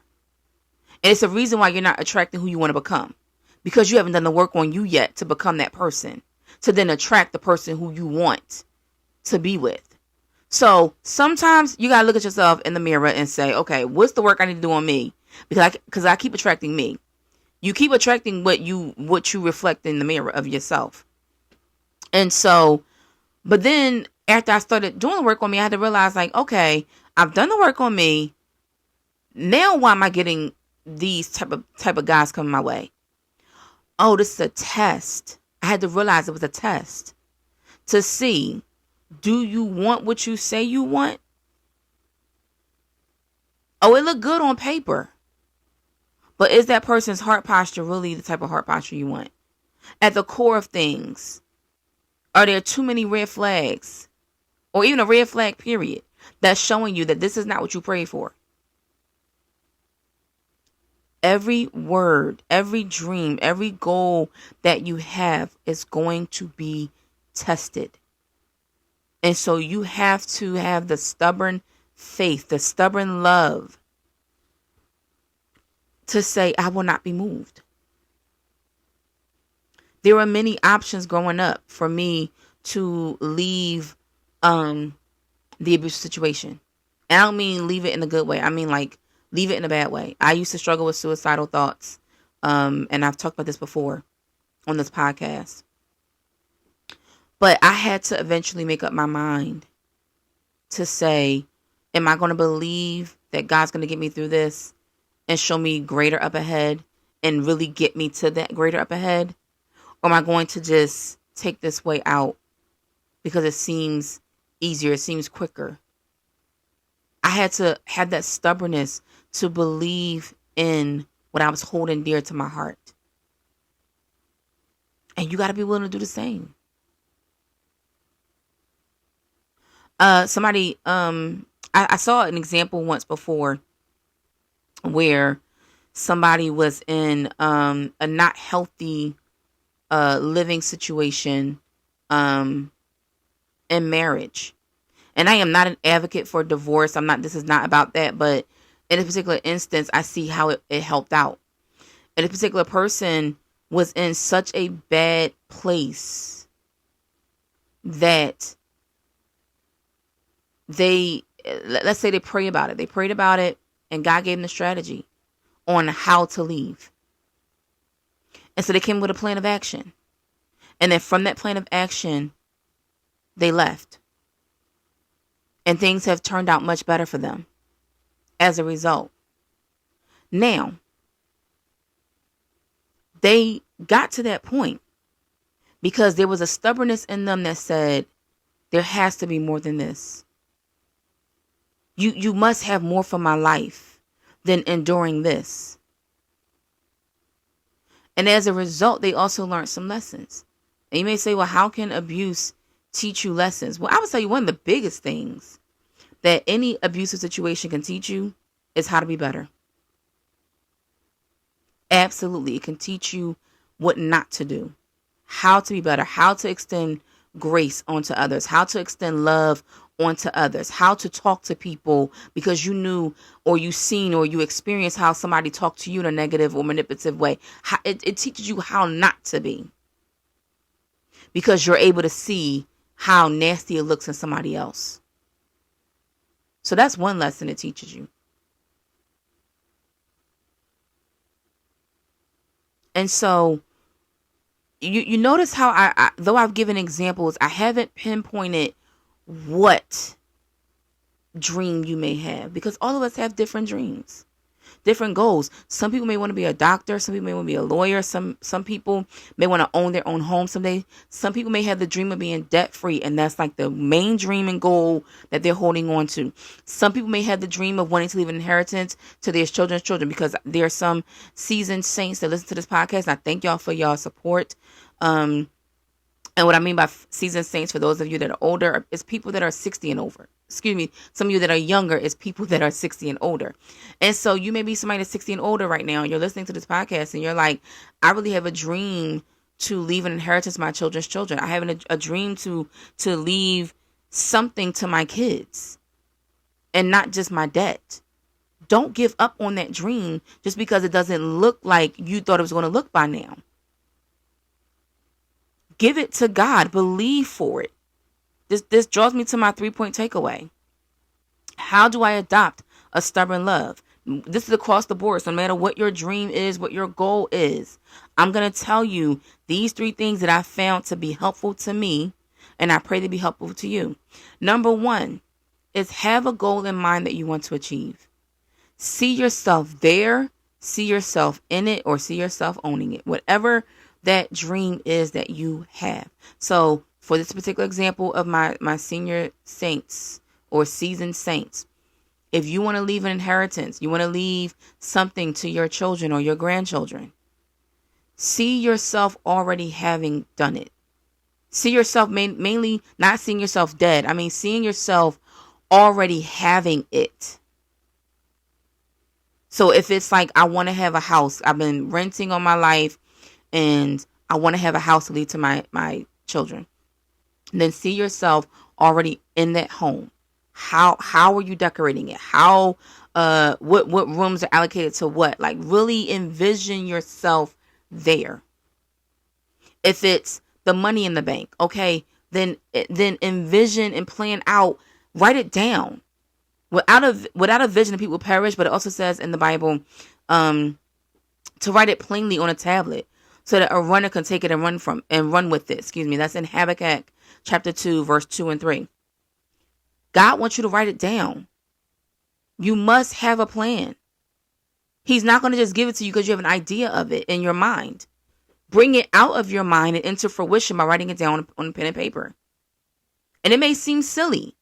S1: And it's a reason why you're not attracting who you want to become. Because you haven't done the work on you yet to become that person. To then attract the person who you want to be with. So sometimes you got to look at yourself in the mirror and say, okay, what's the work I need to do on me? Because I keep attracting me. You keep attracting what you reflect in the mirror of yourself. And so, but then after I started doing the work on me, I had to realize like, okay, I've done the work on me. Now why am I getting these type of guys coming my way? Oh, this is a test. I had to realize it was a test to see, do you want what you say you want? Oh, it looked good on paper. But is that person's heart posture really the type of heart posture you want? At the core of things, are there too many red flags? Or even a red flag period that's showing you that this is not what you prayed for? Every word, every dream, every goal that you have is going to be tested. And so you have to have the stubborn faith, the stubborn love to say, I will not be moved. There were many options growing up for me to leave the abusive situation. And I don't mean leave it in a good way. I mean like leave it in a bad way. I used to struggle with suicidal thoughts. And I've talked about this before on this podcast. But I had to eventually make up my mind to say, am I going to believe that God's going to get me through this and show me greater up ahead and really get me to that greater up ahead? Or am I going to just take this way out because it seems easier, it seems quicker? I had to have that stubbornness to believe in what I was holding dear to my heart. And you got to be willing to do the same. I saw an example once before where somebody was in a not healthy living situation in marriage. And I am not an advocate for divorce. This is not about that. But in a particular instance, I see how it helped out. And a particular person was in such a bad place that let's say they prayed about it. They prayed about it and God gave them the strategy on how to leave. And so they came with a plan of action. And then from that plan of action, they left. And things have turned out much better for them as a result. Now, they got to that point because there was a stubbornness in them that said, there has to be more than this. You must have more for my life than enduring this. And as a result, they also learned some lessons. And you may say, well, how can abuse teach you lessons? Well, I would tell you one of the biggest things that any abusive situation can teach you is how to be better. Absolutely. It can teach you what not to do, how to be better, how to extend grace onto others, how to extend love onto others, how to talk to people because you knew or you seen or you experienced how somebody talked to you in a negative or manipulative way. It teaches you how not to be because you're able to see how nasty it looks in somebody else. So that's one lesson it teaches you. And so you notice how I though I've given examples, I haven't pinpointed what dream you may have because all of us have different dreams. different goals. Some people may want to be a doctor. Some people may want to be a lawyer. Some people may want to own their own home someday. Some people may have the dream of being debt free, and that's like the main dream and goal that they're holding on to. Some people may have the dream of wanting to leave an inheritance to their children's children, because there are some seasoned saints that listen to this podcast, and I thank y'all for y'all support. And what I mean by seasoned saints, for those of you that are older, is people that are 60 and over. Excuse me. Some of you that are younger is people that are 60 and older. And so you may be somebody that's 60 and older right now, and you're listening to this podcast, and you're like, I really have a dream to leave an inheritance to my children's children. I have a dream to leave something to my kids, and not just my debt. Don't give up on that dream just because it doesn't look like you thought it was going to look by now. Give it to God. Believe for it. This draws me to my 3-point takeaway. How do I adopt a stubborn love? This is across the board. So no matter what your dream is, what your goal is, I'm going to tell you these 3 things that I found to be helpful to me, and I pray to be helpful to you. Number 1 is have a goal in mind that you want to achieve. See yourself there, see yourself in it, or see yourself owning it. Whatever that dream is that you have. So for this particular example of my senior saints or seasoned saints, if you want to leave an inheritance, you want to leave something to your children or your grandchildren, see yourself already having done it. See yourself mainly not seeing yourself dead. I mean, seeing yourself already having it. So if it's like, I want to have a house, I've been renting all my life, and I want to have a house to leave to my children, then see yourself already in that home. How are you decorating it? How what rooms are allocated to what? Like, really envision yourself there. If it's the money in the bank, okay, then envision and plan out. Write it down. Without a vision, people perish. But it also says in the Bible to write it plainly on a tablet, so that a runner can take it and run with it. Excuse me. That's in Habakkuk chapter 2, verse 2 and 3. God wants you to write it down. You must have a plan. He's not going to just give it to you because you have an idea of it in your mind. Bring it out of your mind and into fruition by writing it down on pen and paper. And it may seem silly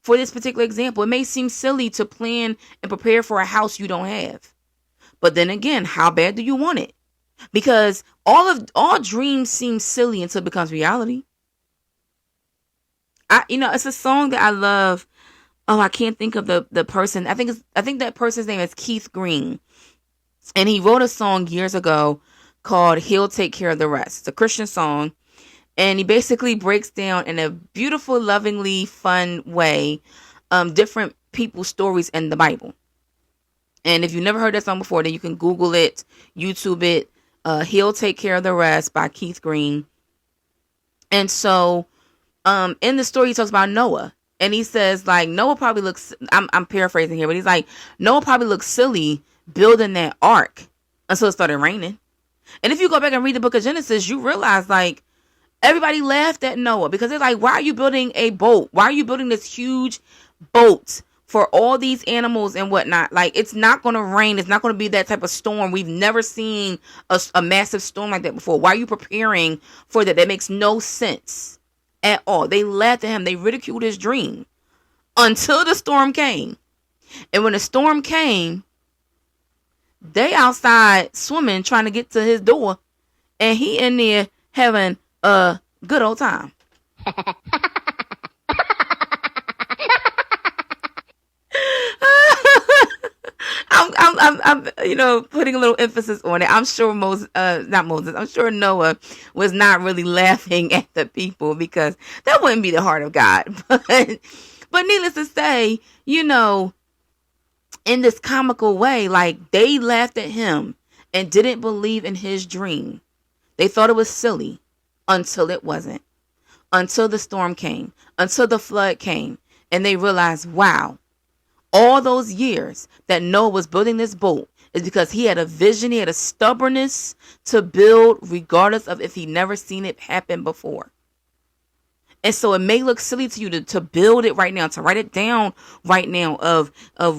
S1: for this particular example. It may seem silly to plan and prepare for a house you don't have. But then again, how bad do you want it? Because all dreams seem silly until it becomes reality. It's a song that I love. Oh, I can't think of the person. I think that person's name is Keith Green. And he wrote a song years ago called He'll Take Care of the Rest. It's a Christian song. And he basically breaks down in a beautiful, lovingly fun way different people's stories in the Bible. And if you've never heard that song before, then you can Google it, YouTube it. He'll Take Care of the Rest by Keith Green. And so in the story, he talks about Noah. And he says, like, Noah probably looks, I'm paraphrasing here, but he's like, Noah probably looks silly building that ark until it started raining. And if you go back and read the book of Genesis, you realize, like, everybody laughed at Noah because they're like, why are you building a boat? Why are you building this huge boat for all these animals and whatnot? Like, it's not going to rain. It's not going to be that type of storm. We've never seen a massive storm like that before. Why are you preparing for that? That makes no sense at all. They laughed at him. They ridiculed his dream until the storm came. And when the storm came, they outside swimming, trying to get to his door. And he in there having a good old time. I'm putting a little emphasis on it. I'm sure I'm sure Noah was not really laughing at the people, because that wouldn't be the heart of God. But needless to say, in this comical way, like, they laughed at him and didn't believe in his dream. They thought it was silly until it wasn't. Until the storm came, until the flood came, and they realized, wow, all those years that Noah was building this boat is because he had a vision, he had a stubbornness to build regardless of if he never seen it happen before. And so it may look silly to you to build it right now, to write it down right now of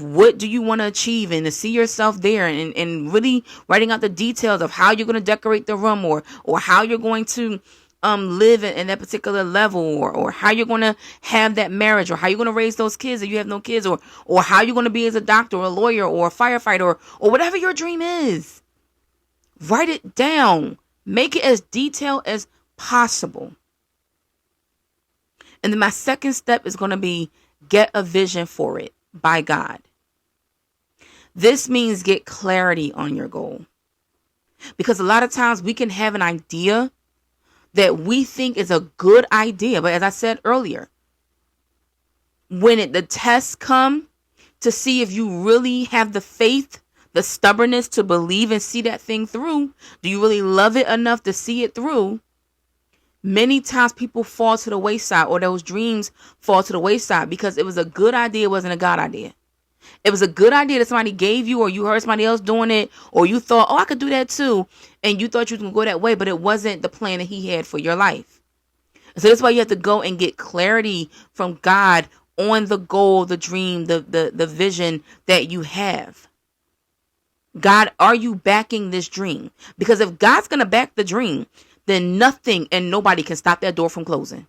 S1: what do you want to achieve, and to see yourself there, and really writing out the details of how you're going to decorate the room, or how you're going to live in that particular level, or how you're going to have that marriage, or how you're going to raise those kids if you have no kids, or how you're going to be as a doctor or a lawyer or a firefighter, or whatever your dream is. Write it down. Make it as detailed as possible. And then my second step is going to be get a vision for it by God. This means get clarity on your goal. Because a lot of times we can have an idea that we think is a good idea. But as I said earlier, when the tests come to see if you really have the faith, the stubbornness to believe and see that thing through, do you really love it enough to see it through? Many times people fall to the wayside, or those dreams fall to the wayside because it was a good idea, it wasn't a God idea. It was a good idea that somebody gave you, or you heard somebody else doing it, or you thought, oh, I could do that too. And you thought you was going to go that way, but it wasn't the plan that he had for your life. So that's why you have to go and get clarity from God on the goal, the dream, the vision that you have. God, are you backing this dream? Because if God's going to back the dream, then nothing and nobody can stop that door from closing.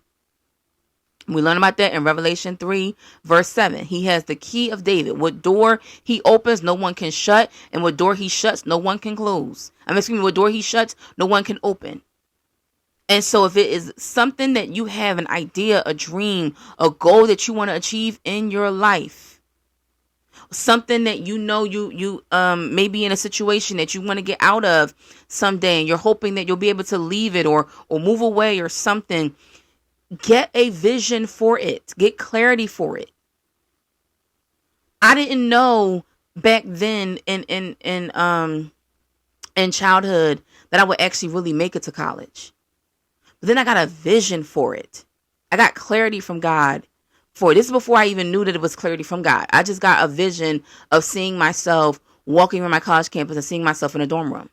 S1: We learn about that in Revelation 3, verse 7. He has the key of David. What door he opens, no one can shut. And what door he shuts, no one can close. What door he shuts, no one can open. And so if it is something that you have an idea, a dream, a goal that you want to achieve in your life, something that you may be in a situation that you want to get out of someday, and you're hoping that you'll be able to leave it or move away or something, get a vision for it. Get clarity for it. I didn't know back then in childhood that I would actually really make it to college. But then I got a vision for it. I got clarity from God for it. This is before I even knew that it was clarity from God. I just got a vision of seeing myself walking around my college campus and seeing myself in a dorm room.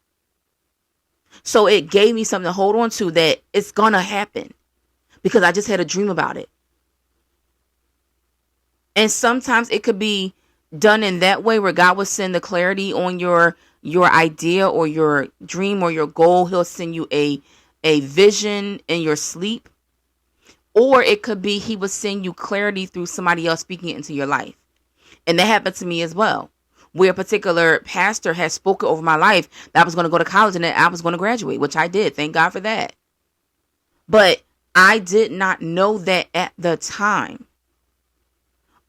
S1: So it gave me something to hold on to, that it's going to happen because I just had a dream about it. And sometimes it could be done in that way, where God will send the clarity on your idea or your dream or your goal. He'll send you a vision in your sleep. Or it could be he will send you clarity through somebody else speaking it into your life. And that happened to me as well, where a particular pastor had spoken over my life that I was going to go to college and that I was going to graduate, which I did. Thank God for that. But I did not know that at the time.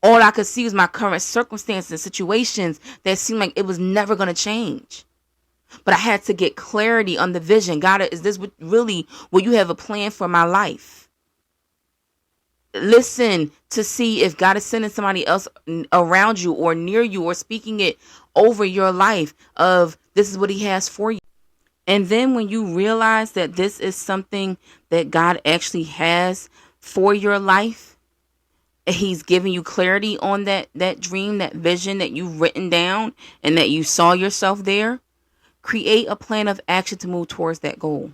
S1: All I could see was my current circumstances and situations that seemed like it was never going to change. But I had to get clarity on the vision. God, is this really what you have a plan for my life? Listen to see if God is sending somebody else around you or near you, or speaking it over your life of this is what he has for you. And then when you realize that this is something that God actually has for your life, he's giving you clarity on that dream, that vision that you've written down and that you saw yourself there, create a plan of action to move towards that goal.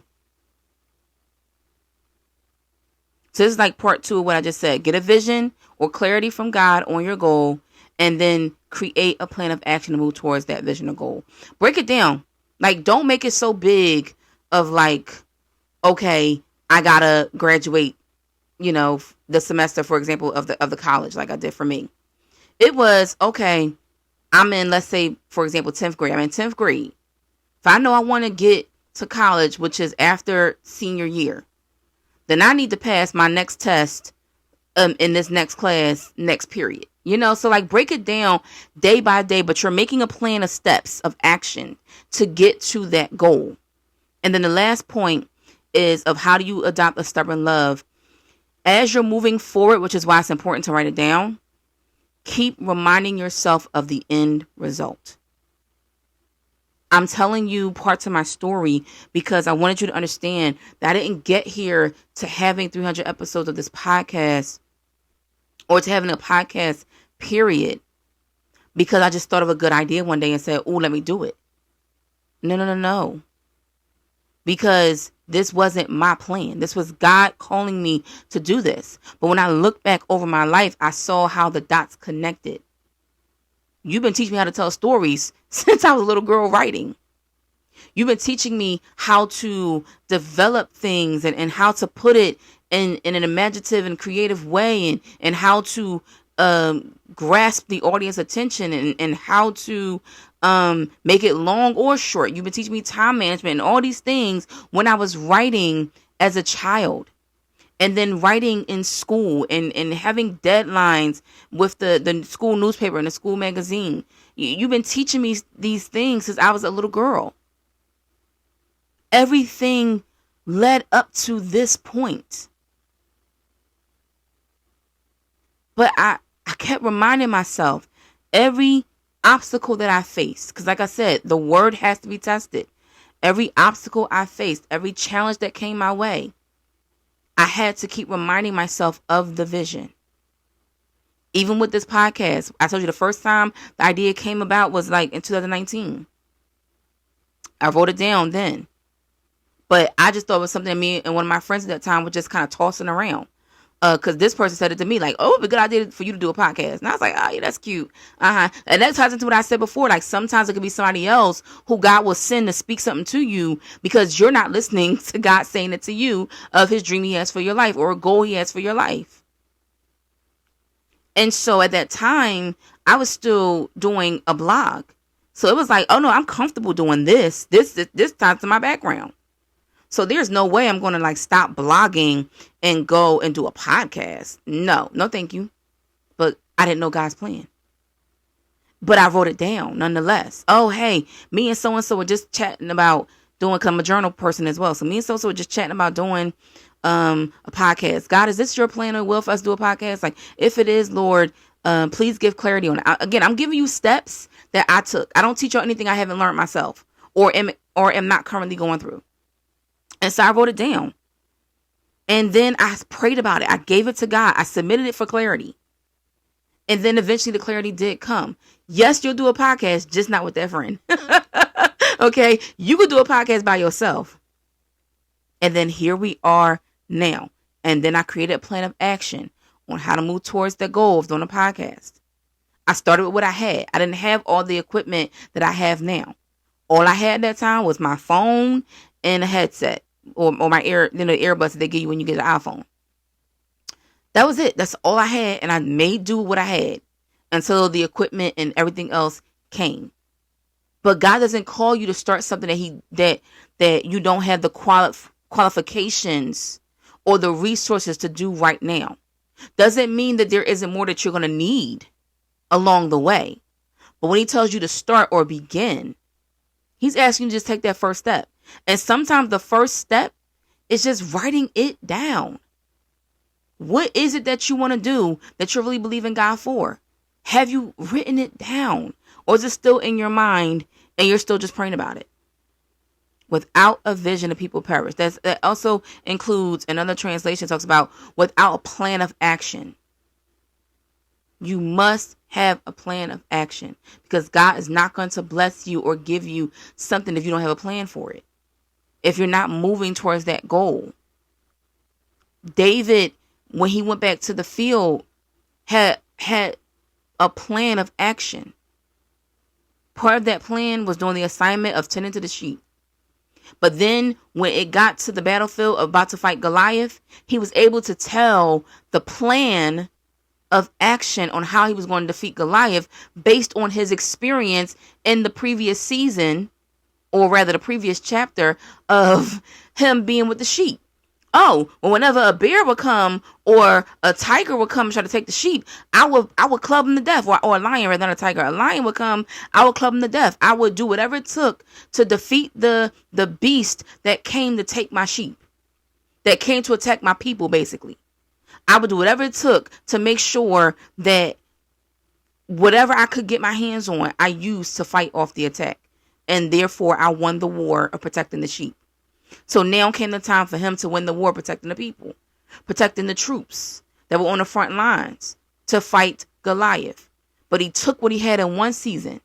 S1: So this is like part 2 of what I just said. Get a vision or clarity from God on your goal, and then create a plan of action to move towards that vision or goal. Break it down. Like, don't make it so big of like, okay, I gotta graduate, the semester, for example, of the college, like I did for me. It was, okay, I'm in, let's say, for example, 10th grade. I'm in 10th grade. If I know I want to get to college, which is after senior year, then I need to pass my next test in this next class, next period. So like break it down day by day, but you're making a plan of steps of action to get to that goal. And then the last point is of how do you adopt a stubborn love? As you're moving forward, which is why it's important to write it down, keep reminding yourself of the end result. I'm telling you parts of my story because I wanted you to understand that I didn't get here to having 300 episodes of this podcast or to having a podcast period because I just thought of a good idea one day and said, oh, let me do it. No. Because This wasn't my plan. This was God calling me to do this. But when I look back over my life, I saw how the dots connected. You've been teaching me how to tell stories since I was a little girl writing. You've been teaching me how to develop things and how to put it in an imaginative and creative way, and how to grasp the audience attention, and how to make it long or short. You've been teaching me time management and all these things when I was writing as a child, and then writing in school, and having deadlines with the school newspaper and the school magazine. You've been teaching me these things since I was a little girl. Everything led up to this point. But I kept reminding myself, every obstacle that I faced, because like I said, the word has to be tested. Every obstacle I faced, every challenge that came my way, I had to keep reminding myself of the vision. Even with this podcast, I told you the first time the idea came about was like in 2019. I wrote it down then. But I just thought it was something me and one of my friends at that time were just kind of tossing around. Because this person said it to me, like, oh, it'd be a good idea for you to do a podcast. And I was like, oh, yeah, that's cute. And that ties into what I said before. Like, sometimes it could be somebody else who God will send to speak something to you because you're not listening to God saying it to you of his dream he has for your life or a goal he has for your life. And so at that time, I was still doing a blog. So it was like, oh, no, I'm comfortable doing this. This ties to my background. So there's no way I'm going to like stop blogging and go and do a podcast. No, thank you. But I didn't know God's plan. But I wrote it down nonetheless. Oh, hey, me and so-and-so were just chatting about doing, because I'm a journal person as well. So me and so-and-so were just chatting about doing a podcast. God, is this your plan or will for us to do a podcast? Like, if it is, Lord, please give clarity on it. Again, I'm giving you steps that I took. I don't teach you anything I haven't learned myself or am not currently going through. And so I wrote it down. And then I prayed about it. I gave it to God. I submitted it for clarity. And then eventually the clarity did come. Yes, you'll do a podcast, just not with that friend. Okay? You could do a podcast by yourself. And then here we are now. And then I created a plan of action on how to move towards the goal of doing a podcast. I started with what I had. I didn't have all the equipment that I have now. All I had at that time was my phone and a headset. Or my the earbuds that they give you when you get an iPhone. That was it. That's all I had. And I made do with what I had until the equipment and everything else came. But God doesn't call you to start something that you don't have the qualifications or the resources to do right now. Doesn't mean that there isn't more that you're going to need along the way. But when he tells you to start or begin, he's asking you to just take that first step. And sometimes the first step is just writing it down. What is it that you want to do that you really believe in God for? Have you written it down? Or is it still in your mind and you're still just praying about it? Without a vision, the people perish. That also includes, another translation talks about without a plan of action. You must have a plan of action because God is not going to bless you or give you something if you don't have a plan for it. If you're not moving towards that goal. David, when he went back to the field, had a plan of action. Part of that plan was doing the assignment of tending to the sheep. But then when it got to the battlefield about to fight Goliath, he was able to tell the plan of action on how he was going to defeat Goliath based on his experience in the previous season, or rather the previous chapter of him being with the sheep. Oh, well, whenever a bear would come or a tiger would come and try to take the sheep, I would club him to death, or a lion rather than a tiger. A lion would come, I would club him to death. I would do whatever it took to defeat the beast that came to take my sheep, that came to attack my people, basically. I would do whatever it took to make sure that whatever I could get my hands on, I used to fight off the attack. And therefore, I won the war of protecting the sheep. So now came the time for him to win the war protecting the people, protecting the troops that were on the front lines to fight Goliath. But he took what he had in one season.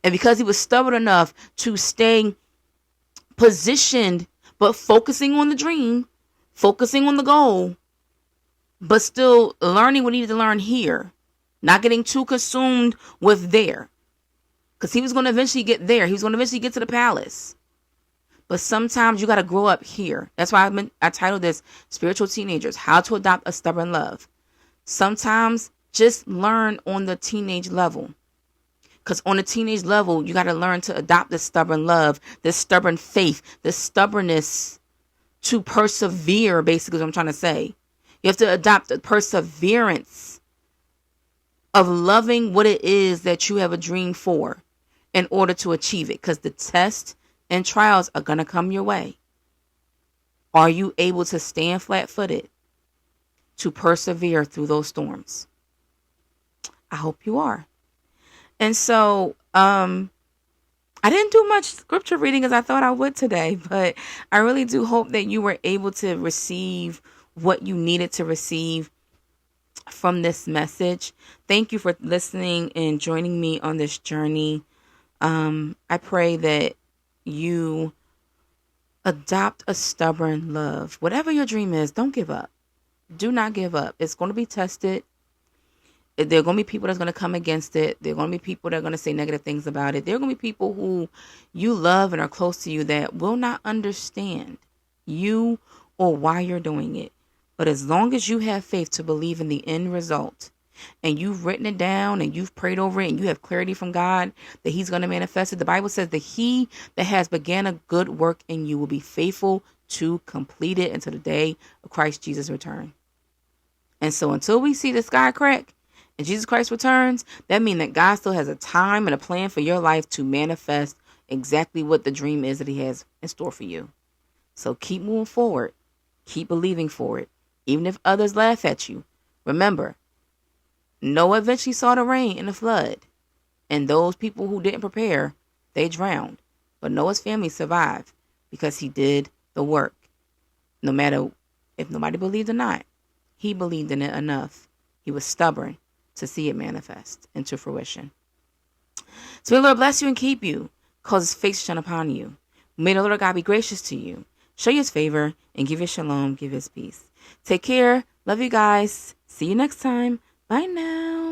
S1: And because he was stubborn enough to stay positioned but focusing on the dream, focusing on the goal, but still learning what he needed to learn here. Not getting too consumed with there. Because he was going to eventually get there. He was going to eventually get to the palace. But sometimes you got to grow up here. That's why I titled this Spiritual Teenagers, How to Adopt a Stubborn Love. Sometimes just learn on the teenage level. Because on the teenage level, you got to learn to adopt this stubborn love, this stubborn faith, this stubbornness to persevere, basically is what I'm trying to say. You have to adopt the perseverance of loving what it is that you have a dream for in order to achieve it. Because the tests and trials are going to come your way. Are you able to stand flat-footed to persevere through those storms? I hope you are. And so, I didn't do much scripture reading as I thought I would today, but I really do hope that you were able to receive what you needed to receive from this message. Thank you for listening and joining me on this journey. I pray that you adopt a stubborn love. Whatever your dream is, don't give up. Do not give up. It's going to be tested. There are going to be people that's going to come against it. There are going to be people that are going to say negative things about it. There are going to be people who you love and are close to you that will not understand you or why you're doing it. But as long as you have faith to believe in the end result, and you've written it down and you've prayed over it and you have clarity from God that he's going to manifest it, the Bible says that he that has began a good work in you will be faithful to complete it until the day of Christ Jesus' return. And so until we see the sky crack and Jesus Christ returns, that means that God still has a time and a plan for your life to manifest exactly what the dream is that he has in store for you. So keep moving forward. Keep believing for it. Even if others laugh at you. Remember, Noah eventually saw the rain and the flood. And those people who didn't prepare, they drowned. But Noah's family survived because he did the work. No matter if nobody believed or not, he believed in it enough. He was stubborn to see it manifest into fruition. So may the Lord bless you and keep you, cause his face to shine upon you. May the Lord God be gracious to you, show you his favor, and give you shalom, give his peace. Take care. Love you guys. See you next time. Bye now.